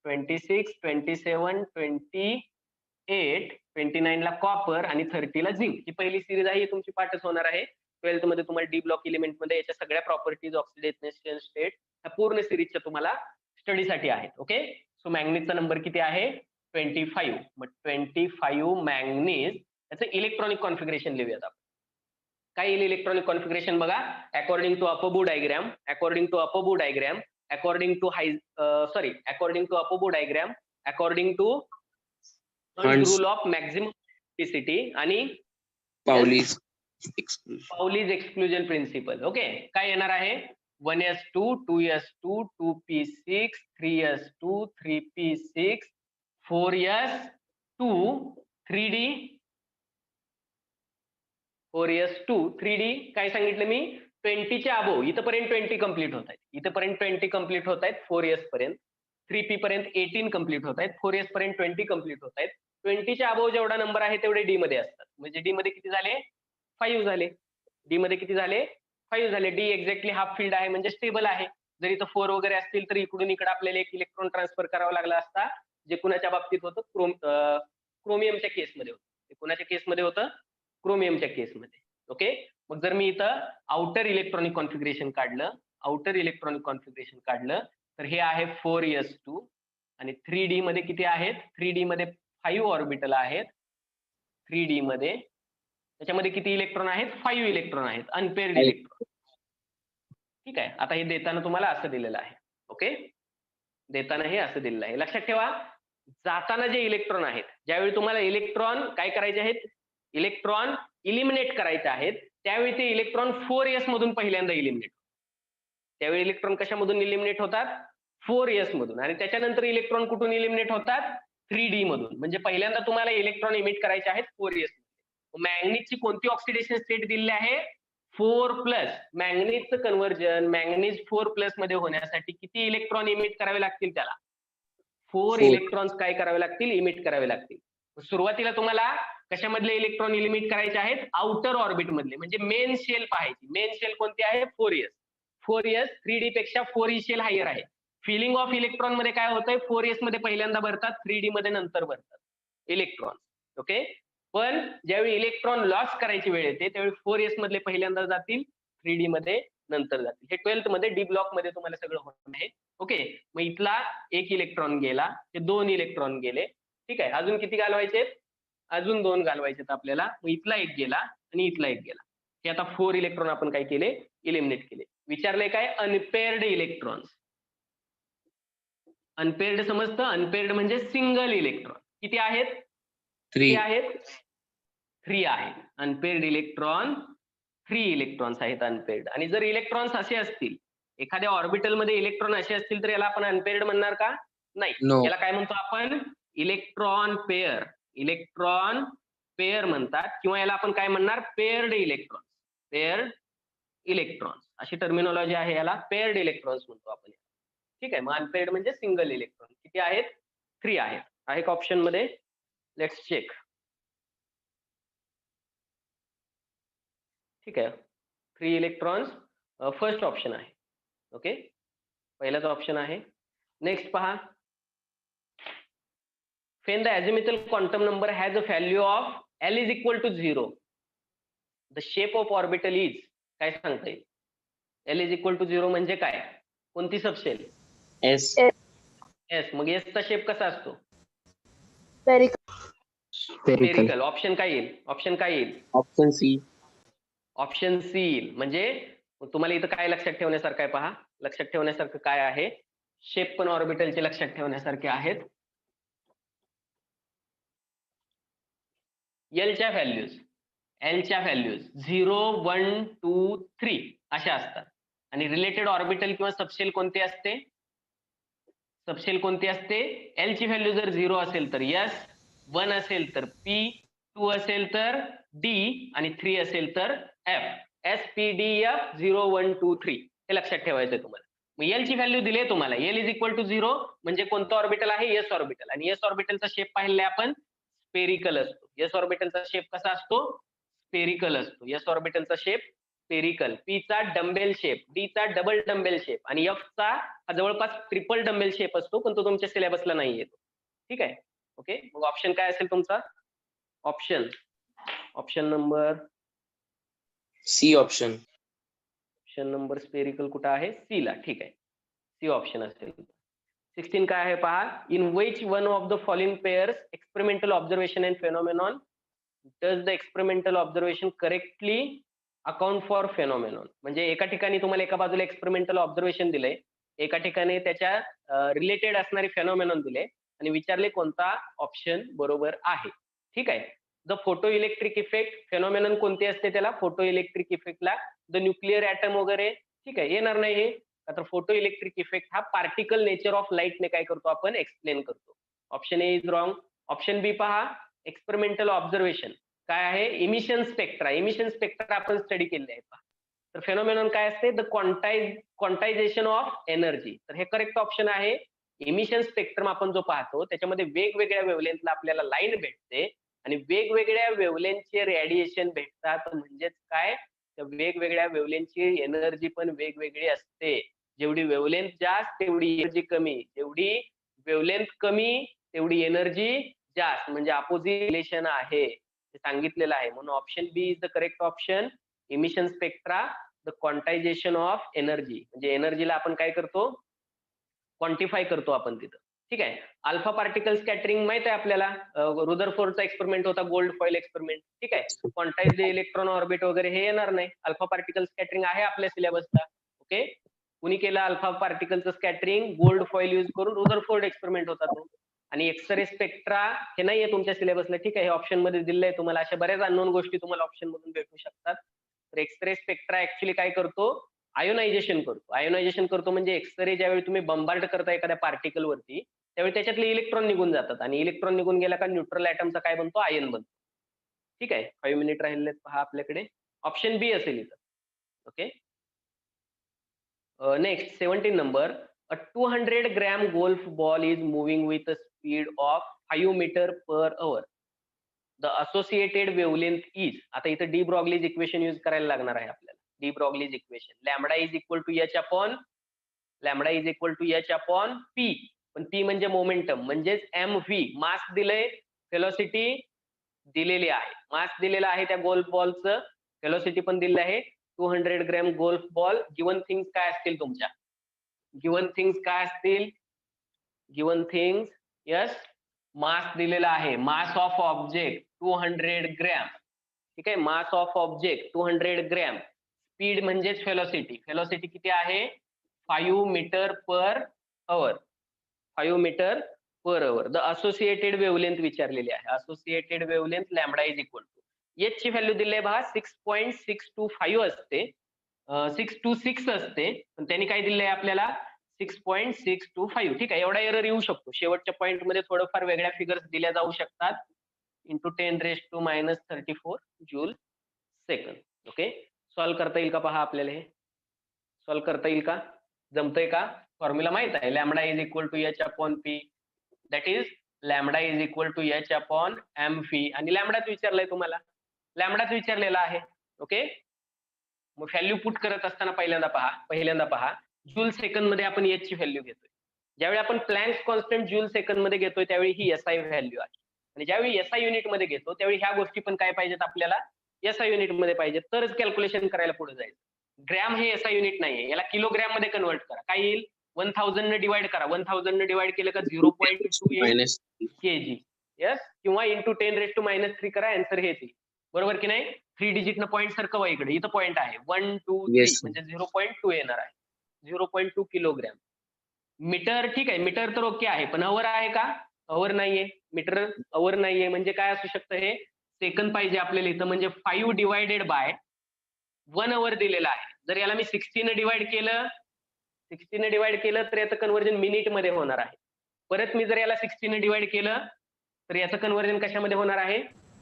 S1: 26, 27, 28, 29 ला कॉपर आणि 30 ला झिंक. ही पहिली सिरीज आहे, ही तुमची पाठच होणार आहे. 12th मध्ये तुम्हाला डी ब्लॉक एलिमेंट मध्ये याच्या सगळ्या प्रॉपर्टीज, ऑक्सिडेशन स्टेट, ह्या पूर्ण सिरीजच्या तुम्हाला स्टडीसाठी आहेत. ओके, सो मॅंगनीजचा नंबर किती आहे? 25. मग 25 मॅंगनीज, याचं इलेक्ट्रॉनिक कॉन्फिगरेशन लिहूयात आपण. काय येईल इलेक्ट्रॉनिक कॉन्फिगरेशन बघा? According to aufbau diagram, according to aufbau diagram, according to according to aufbau diagram, according to rule of maximum electricity आणि
S3: Pauli's
S1: Pauli's exclusion principle. Okay, काय येणार आहे? 1s2 2s2 2p6 3s2 3p6 4s2 3d 4s2 3d. काय सांगितलं मी? 20च्या अबो, इथपर्यंत 20 complete होत आहेत, इथपर्यंत 20 कम्प्लीट होत आहेत. 4s पर्यंत, 3p पर्यंत 18 कम्प्लीट होत आहेत, 4s पर्यंत 20 कम्प्लीट होत आहेत. 20च्या अबो जेवढा नंबर आहे तेवढे डी मध्ये असतात. म्हणजे डी मध्ये किती झाले? 5 झाले. डी मध्ये किती झाले? 5 झाले. डी एक्झॅक्टली हाफ फील्ड आहे, म्हणजे स्टेबल आहे. जर इथं 4 वगैरे असतील तर इकडून इकडे आपल्याला एक इलेक्ट्रॉन ट्रान्सफर करावा लागला असता, जे कुणाच्या बाबतीत होतं? क्रोमियमच्या केसमध्ये होतं. ते कुणाच्या केसमध्ये होतं? क्रोमियमच्या केसमध्ये. ओके, मग जर मी इथं आउटर इलेक्ट्रॉनिक कॉन्फिगरेशन काढलं, तर हे आहे 4s2 आणि 3d मध्ये किती आहेत? 3d मध्ये 5 ऑर्बिटल आहेत. 3d मध्ये त्याच्यामध्ये किती इलेक्ट्रॉन आहेत? 5 इलेक्ट्रॉन आहेत, अनपेअर्ड इलेक्ट्रॉन. ठीक आहे, आता हे देताना तुम्हाला असं दिलेलं आहे. ओके, देताना हे असं दिलेलं आहे. लक्षात ठेवा, जाताना जे इलेक्ट्रॉन आहेत, ज्यावेळी तुम्हाला इलेक्ट्रॉन काय करायचे आहेत? इलेक्ट्रॉन इलिमिनेट करायचे आहेत, त्यावेळी ते इलेक्ट्रॉन 4s मधून पहिल्यांदा इलिमिनेट होतात. त्यावेळी इलेक्ट्रॉन कशामधून इलिमिनेट होतात? 4s मधून. आणि त्याच्यानंतर इलेक्ट्रॉन कुठून इलिमिनेट होतात? 3d मधून. म्हणजे पहिल्यांदा तुम्हाला इलेक्ट्रॉन इमिट करायचे आहेत 4s. मॅंगनीजची कोणती ऑक्सिडेशन स्टेट दिलेली आहे? 4+. मॅंगनीजचं कन्व्हर्जन मॅंगनीज 4+ मध्ये होण्यासाठी किती इलेक्ट्रॉन इमिट करावे लागतील? त्याला 4 इलेक्ट्रॉन्स काय करावे लागतील? इमिट करावे लागतील. सुरुवातीला तुम्हाला कशामधले इलेक्ट्रॉन इलिमिट करायचे आहेत? आउटर ऑर्बिट मधले, म्हणजे मेन शेल पाहायची. मेन शेल कोणती आहे? 4s. 4s 3d पेक्षा 4e शेल हायर आहे. फिलिंग ऑफ इलेक्ट्रॉन मध्ये काय होतंय? 4s मध्ये पहिल्यांदा भरतात, 3d मध्ये नंतर भरतात इलेक्ट्रॉन. ओके, पण ज्यावेळी इलेक्ट्रॉन लॉस करायची वेळ येते त्यावेळी 4s मधले पहिल्यांदा जातील, 3d मध्ये नंतर जातील. हे 12th मध्ये डी ब्लॉक मध्ये तुम्हाला सगळं होणार आहे. ओके, मग इथला 1 इलेक्ट्रॉन गेला, हे 2 इलेक्ट्रॉन गेले. ठीक आहे, अजून किती घालवायचे? अजून 2 घालवायचे आपल्याला. मग इथला 1 गेला आणि इथला 1 गेला. हे आता 4 इलेक्ट्रॉन आपण काय केले? इलिमिनेट केले. विचारले काय? Unpaired electrons. अनपेअर्ड समजतं? अनपेअर्ड म्हणजे सिंगल इलेक्ट्रॉन. किती आहेत?
S3: 3.
S1: आहेत 3 आहेत. अनपेअर्ड इलेक्ट्रॉन 3 इलेक्ट्रॉन्स आहेत अनपेअर्ड. आणि जर इलेक्ट्रॉन्स असे असतील, एखाद्या ऑर्बिटल मध्ये इलेक्ट्रॉन असे असतील तर याला आपण अनपेअर्ड म्हणणार का? नाही.
S3: No.
S1: याला काय म्हणतो आपण? Electron pair. इलेक्ट्रॉन पेअर म्हणतात, किंवा याला आपण काय म्हणणार? Paired electrons. पेअर्ड इलेक्ट्रॉन्स अशी टर्मिनॉलॉजी आहे, याला पेअर्ड इलेक्ट्रॉन्स म्हणतो आपण. ठीक आहे. मग अनपेअर्ड म्हणजे सिंगल इलेक्ट्रॉन. किती आहेत? 3 आहेत. आहे का ऑप्शन मध्ये? Let's check. ठीक आहे. 3 इलेक्ट्रॉन्स फर्स्ट ऑप्शन आहे. ओके, पहिलाच ऑप्शन आहे. नेक्स्ट पहा. When the azimuthal quantum number has a value of L is equal to 0, the shape of orbital is, काय सांगता येईल? L is equal to 0 म्हणजे काय? कोणती सबशेल?
S3: S.
S1: S. मग S चा शेप कसा असतो?
S4: Spherical.
S1: स्पेरिकल. ऑप्शन काय येईल? ऑप्शन काय येईल?
S3: Option C.
S1: ऑप्शन सी येईल. म्हणजे तुम्हाला इथं काय लक्षात ठेवण्यासारखं आहे पहा. लक्षात ठेवण्यासारखं काय आहे? शेप पण ऑर्बिटलचे लक्षात ठेवण्यासारखे आहेत. एलच्या व्हॅल्यूज 0, 1, 2, 3 अशा असतात. आणि रिलेटेड ऑर्बिटल किंवा सबशेल कोणते असते? सबशेल कोणती असते? एल ची व्हॅल्यू जर 0 असेल तर S, 1 असेल तर P, 2 असेल तर D आणि 3 असेल तर F. SPDF 0, 1, 2, 3 हे लक्षात ठेवायचं आहे तुम्हाला. मग एल ची व्हॅल्यू दिली आहे तुम्हाला. एल इज इक्वल टू 0 म्हणजे कोणतं ऑर्बिटल आहे? S orbital. आणि एस ऑर्बिटलचा शेप पाहिला आपण स्पेरिकल असतो. एस ऑर्बिटलचा शेप कसा असतो? स्पेरिकल असतो. एस ऑर्बिटलचा शेप स्पेरिकल. पी चा डंबेल शेप, डी चा डबल डंबेल शेप आणि एफ चा हा जवळपास ट्रिपल डंबेल शेप असतो, पण तो तुमच्या सिलेबसला नाही येतो. ठीक आहे. ओके, मग ऑप्शन काय असेल तुमचा? Option number
S3: C option.
S1: Option number spherical कुठं आहे? सी ला. ठीक आहे, सी ऑप्शन असेल. 16 काय आहे पहा. In which one of the following pairs experimental observation and phenomenon does the experimental observation correctly account for phenomenon. म्हणजे एका ठिकाणी तुम्हाला एका बाजूला एक्सपेरिमेंटल ऑब्झर्वेशन दिलंय, एका ठिकाणी त्याच्या रिलेटेड असणारे फेनॉमेनॉन दिले आणि विचारले कोणता ऑप्शन बरोबर आहे. ठीक आहे. The photo electric effect phenomenon कोणते असते त्याला? फोटो इलेक्ट्रिक इफेक्टला द न्यूक्लिअर ॲटम वगैरे. ठीक आहे, येणार नाही हे. तर फोटो इलेक्ट्रिक इफेक्ट हा पार्टिकल नेचर ऑफ लाईट ने काय करतो आपण? एक्सप्लेन करतो. Option A is wrong. Option B पहा. एक्सपेरिमेंटल ऑब्झर्वेशन काय आहे? Emission spectra. इमिशन स्पेक्ट्रा आपण स्टडी केलेले आहे पहा. तर फेनॉमेनॉन काय असते? The quantization of energy. तर हे करेक्ट ऑप्शन आहे. इमिशन स्पेक्ट्रम आपण जो पाहतो त्याच्यामध्ये वेगवेगळ्या वेव्हलेंथला आपल्याला लाईन भेटते आणि वेगवेगळ्या वेव्हलेंथचे रेडिएशन भेटतात. म्हणजेच काय? त्या वेगवेगळ्या वेव्हलेंथची एनर्जी पण वेगवेगळी असते. जेवढी वेव्हलेंथ जास्त तेवढी एनर्जी कमी, जेवढी वेव्हलेंथ कमी तेवढी एनर्जी जास्त. म्हणजे अपोजिट रिलेशन आहे, ते सांगितलेलं आहे. म्हणून option B is the correct option. Emission spectra the quantization of energy. म्हणजे एनर्जीला आपण काय करतो? क्वांटिफाय करतो आपण तिथं. ठीक आहे. अल्फा पार्टिकल स्कॅटरिंग माहित आहे आपल्याला. रुदरफोर्डचा एक्सपेरिमेंट होता, गोल्ड फॉइल एक्सपेरिमेंट. ठीक आहे. क्वांटाइज्ड इलेक्ट्रॉन ऑर्बिट वगैरे हे येणार नाही. अल्फा पार्टिकल स्कॅटरिंग आहे आपल्या सिलेबसला. ओके, कुणी केलं अल्फा पार्टिकलचं स्कॅटरिंग? गोल्ड फॉइल यूज करून रुदरफोर्ड एक्सपेरिमेंट होता तो. आणि एक्सरे स्पेक्ट्रा हे नाहीये तुमच्या सिलेबसला. ठीक आहे, हे ऑप्शन मध्ये दिलंय तुम्हाला. अशा बऱ्याच अननोन गोष्टी तुम्हाला ऑप्शन मधून भेटू शकतात. तर एक्सरे स्पेक्ट्रा ऍक्च्युली काय करतो? आयोनायझेशन करतो. आयोनायझेशन करतो म्हणजे एक्सरे ज्यावेळी तुम्ही बंबार्ड करता एखाद्या पार्टिकल वरती त्यावेळी त्याच्यातले इलेक्ट्रॉन निघून जातात आणि इलेक्ट्रॉन निघून गेला का न्यूट्रल ॲटमचा काय बनतो? आयन बनतो. ठीक आहे. 5 मिनिट राहिले पहा आपल्याकडे. ऑप्शन बी असेल इथं. Okay, next 17 number. A 200 gram golf ball is moving with a speed of 5 metre per hour. The associated wavelength is. आता इथं डी ब्रॉग्लीज इक्वेशन यूज करायला लागणार आहे आपल्याला. De Broglie's equation. Lambda is equal to h upon p. पण p म्हणजे momentum, म्हणजेच m v. Mass दिलंय, व्हेलॉसिटी दिलेली आहे. मास दिलेला आहे त्या गोल्फ बॉलचं, व्हेलॉसिटी पण दिलेलं आहे. 200 gram golf ball. Given things काय असतील तुमच्या? गिवन थिंग्स काय असतील? गिवन थिंग्स, यस, मास दिलेला आहे. Mass of object 200 gram. ठीक आहे, mass of object 200 gram. Speed म्हणजेच व्हेलॉसिटी. व्हेलॉसिटी किती आहे? 5 metre per hour. 5 metre per hour. The associated wavelength विचारलेली आहे. Associated wavelength lambda is equal to, h ची व्हॅल्यू दिली आहे पहा 6.625 असते, 626 असते, पण त्यांनी काय दिलंय आपल्याला 6.625. ठीक आहे, एवढा एरर येऊ शकतो. शेवटच्या पॉईंट मध्ये थोडंफार वेगळ्या फिगर्स दिल्या जाऊ शकतात. Into 10⁻⁻34 joule second. Okay, solve करता येईल का पहा आपल्याला, हे सॉल्व्ह करता येईल का, जमतंय का? फॉर्म्युला माहित आहे, lambda is equal to h upon p, that is lambda is equal to h upon m v. आणि लॅम्बडाच विचारलाय तुम्हाला, लॅम्बडाच विचारलेला आहे. ओके, मग व्हॅल्यू पुट करत असताना पहिल्यांदा पहा जूल सेकंद मध्ये आपण एच ची व्हॅल्यू घेतोय. ज्यावेळी आपण प्लँक्स कॉन्स्टंट जूल सेकंद मध्ये घेतोय त्यावेळी ही एसआय व्हॅल्यू आहे. आणि ज्यावेळी एसआय युनिट मध्ये घेतो त्यावेळी ह्या गोष्टी पण काय पाहिजेत आपल्याला, एसआय युनिट मध्ये पाहिजे, तरच कॅल्क्युलेशन करायला पुढे जायचं. ग्रॅम हे एसआय युनिट नाहीये, याला किलोग्रॅम मध्ये कन्वर्ट करा. काय येईल, 1000 ने डिवाइड करा. 1000 ने डिवाइड केलं का 0.28 kg. यस, किंवा इंटू 10⁻³ करा, आन्सर हेच येईल. बरोबर की नाही? 3 डिजिट न पॉईंट सारखं इकडे, इथं पॉईंट आहे 1 2 3
S3: Yes, sir.
S1: म्हणजे 0.2 येणार आहे, 0.2 किलोग्रॅम. मीटर ठीक आहे, मीटर तर ओके आहे, पण अवर आहे का? अवर नाहीये, मीटर अवर नाहीये, म्हणजे काय असू शकतं, हे सेकंद पाहिजे आपल्याला इथं. म्हणजे 5 डिवायडेड बाय 1 अवर दिलेला आहे. जर याला मी 60 ने डिवाइड केलं तर याचं कन्व्हर्जन मिनिट मध्ये होणार आहे. परत मी जर याला 60 ने डिवाइड केलं तर याचं कन्व्हर्जन कशामध्ये होणार आहे,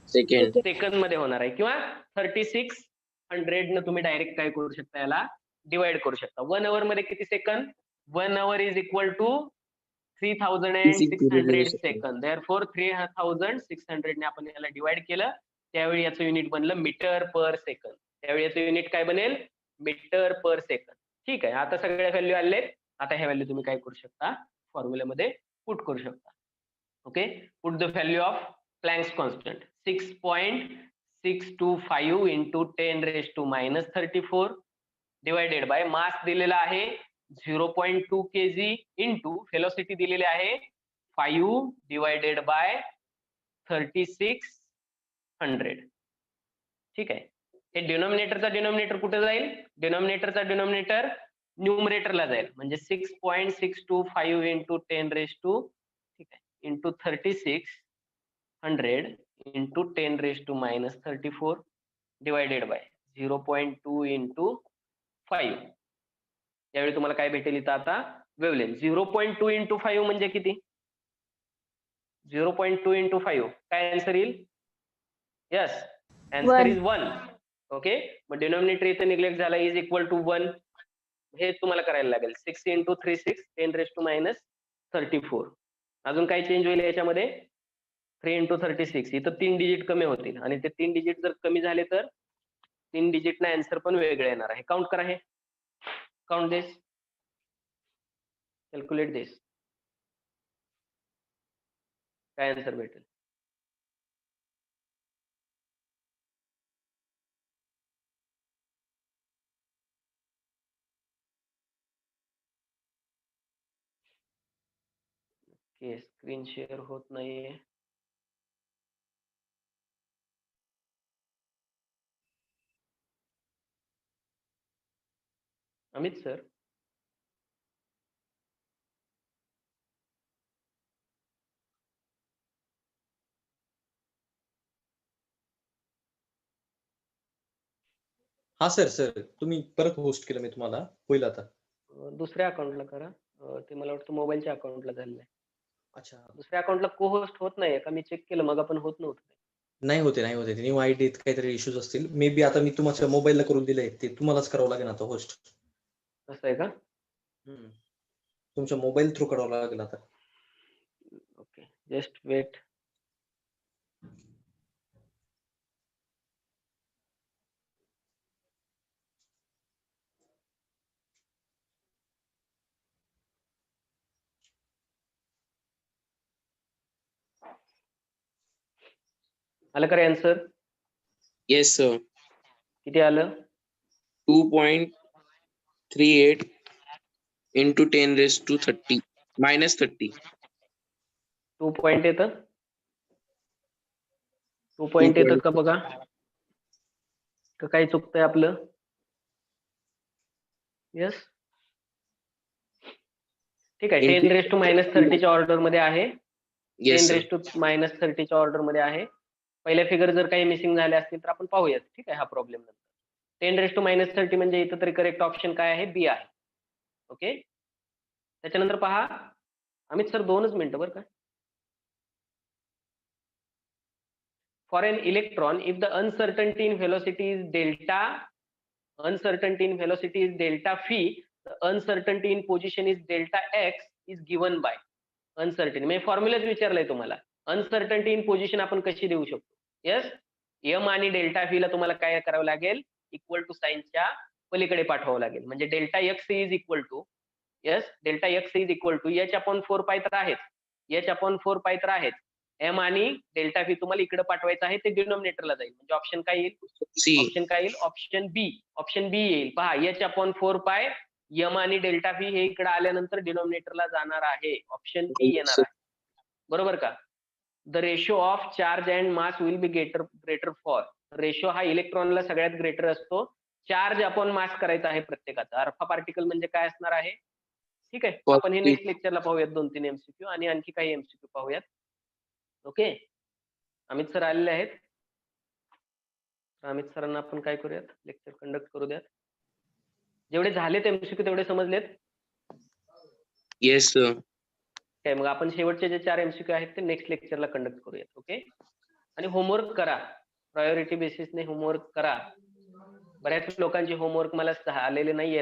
S3: सेकंड.
S1: सेकंद मध्ये होणार आहे. किंवा 3600 न तुम्ही डायरेक्ट काय करू शकता, याला डिवाइड करू शकता. 1 अवर मध्ये किती second, 1 hour is equal to 3600 second. Therefore 3600 ने आपण याला डिवाइड केलं, त्यावेळी याचं युनिट बनलं मीटर पर सेकंद. त्यावेळी याचं युनिट काय बनेल, मीटर पर सेकंद. ठीक आहे, आता सगळ्या व्हॅल्यू आलेत. आता ह्या व्हॅल्यू तुम्ही काय करू शकता, फॉर्म्युल्यामध्ये पुट करू शकता. Okay, put the value of Planck's constant 6.625 into 10⁻⁻34 divided by mass दिलेला आहे 0.2 kg इंटू व्हेलॉसिटी दिलेली आहे 5 डिवायडेड बाय 3600. ठीक आहे, हे डिनॉमिनेटरचा डिनॉमिनेटर कुठे जाईल, डिनॉमिनेटरचा डिनॉमिनेटर न्यूमरेटरला जाईल. म्हणजे 6.625 इंटू 10⁻, ठीक आहे, into 3600 into 10⁻34 divided by 0.2 into 5. यावेळी तुम्हाला काय भेटेल इथं आता, वेव्हलेंथ. 0.2 इंटू 5 म्हणजे किती, 0.2 इंटू 5 काय आन्सर येईल, यस आन्सर इज 1. ओके, मग डिनॉमिनेटर इथे निग्लेक्ट झाला, इज इक्वल टू 1. हे तुम्हाला करायला लागेल. 6 इंटू 36 10⁻34. अजून काय चेंज होईल याच्यामध्ये, 3 इंटू 36, इथं 3 डिजिट कमी होतील. आणि ते 3 डिजिट जर कमी झाले तर 3 डिजिट ना आन्सर पण वेगळे येणार आहे. काउंट करा, हे काउंट दिस, कॅल्क्युलेट दिस, काय आन्सर भेटेल. ओके, स्क्रीन शेअर होत नाहीये. अमित सर,
S6: हा सर तुम्ही परत होस्ट केलं मी तुम्हाला, होईल आता.
S1: दुसऱ्या अकाउंटला करा. ते मला वाटतं मोबाईलच्या अकाउंटला झालेलं आहे.
S6: अच्छा,
S1: दुसऱ्या अकाउंटला को होस्ट होत नाहीये का, मी चेक केलं मग आपण होत नव्हतं.
S6: नाही होते ते न्यू आयडी काहीतरी इश्यूज असतील. मे बी आता मी तुमच्या मोबाईलला करून दिलंय, ते तुम्हालाच करावं लागेल आता होस्ट.
S1: असं आहे का,
S6: तुमच्या मोबाईल थ्रू करावं लागेल आता.
S1: Okay, just wait. आलं का रे आन्सर,
S3: येस सर.
S1: किती आलं,
S3: 2.38 इंटू 10⁻30 -30.
S1: 2 पॉईंट येतं, 2 पॉईंट येतं का बघा, का काही चुकतंय आपलं, यस ठीक आहे. 10⁻30 च्या ऑर्डर मध्ये आहे.
S3: Yes, sir.
S1: -10⁻30 च्या ऑर्डर मध्ये आहे. पहिल्या फिगर जर काही मिसिंग झाले असतील तर आपण पाहूयात. ठीक आहे, हा प्रॉब्लेम नंतर 10⁻30 म्हणजे इथं तरी करेक्ट ऑप्शन काय आहे? बी आहे. ओके, त्याच्यानंतर पहा अमित सर 2च मिनिटं बरं का. For an electron, if the uncertainty in velocity is delta phi, the uncertainty in position is delta x is given by uncertainty. म्हणजे फॉर्म्युलाच विचारलाय तुम्हाला. अनसर्टन्टी इन पोझिशन आपण कशी देऊ शकतो? यस, एम आणि डेल्टा फी ला तुम्हाला काय करावं लागेल? इक्वल टू साइनच्या पलीकडे पाठवावं लागेल. म्हणजे delta x is equal to delta x is equal to h/4 pi तर आहेच, h/4 पाय तर आहेच. एम आणि डेल्टा फी तुम्हाला इकडे पाठवायचं आहे, ते डिनॉमिनेटरला जाईल. म्हणजे ऑप्शन काय येईल?
S3: C.
S1: ऑप्शन काय येईल? ऑप्शन बी येईल. पहा, h/4 पाय एम आणि डेल्टा फी हे इकडे आल्यानंतर डिनॉमिनेटरला जाणार आहे. ऑप्शन बी येणार आहे. बरोबर का? The ratio of charge and mass will be greater for. Ratio हा इलेक्ट्रॉनला सगळ्यात ग्रेटर असतो. चार्ज अपॉन मास करायचा आहे प्रत्येकाचा. अल्फा पार्टिकल म्हणजे काय असणार आहे? ठीक आहे, आपण हे नेक्स्ट लेक्चरला पाहूयात. 2-3 एमसीक्यू आणि आणखी काही एमसीक्यू पाहूयात. ओके, अमित सर आलेले आहेत. अमित सरांना आपण काय करूयात? लेक्चर कंडक्ट करू द्यात. जेवढे झालेत एमसीक्यू तेवढे समजलेत?
S3: Yes, sir.
S1: काय मग आपण शेवटचे जे 4 एमसीक्यू आहेत ते नेक्स्ट लेक्चरला कंडक्ट करूयात. ओके, आणि होमवर्क करा. प्रायोरिटी बेसिसने होमवर्क करा. बऱ्याच लोकांचे होमवर्क मला आलेले नाहीयेत.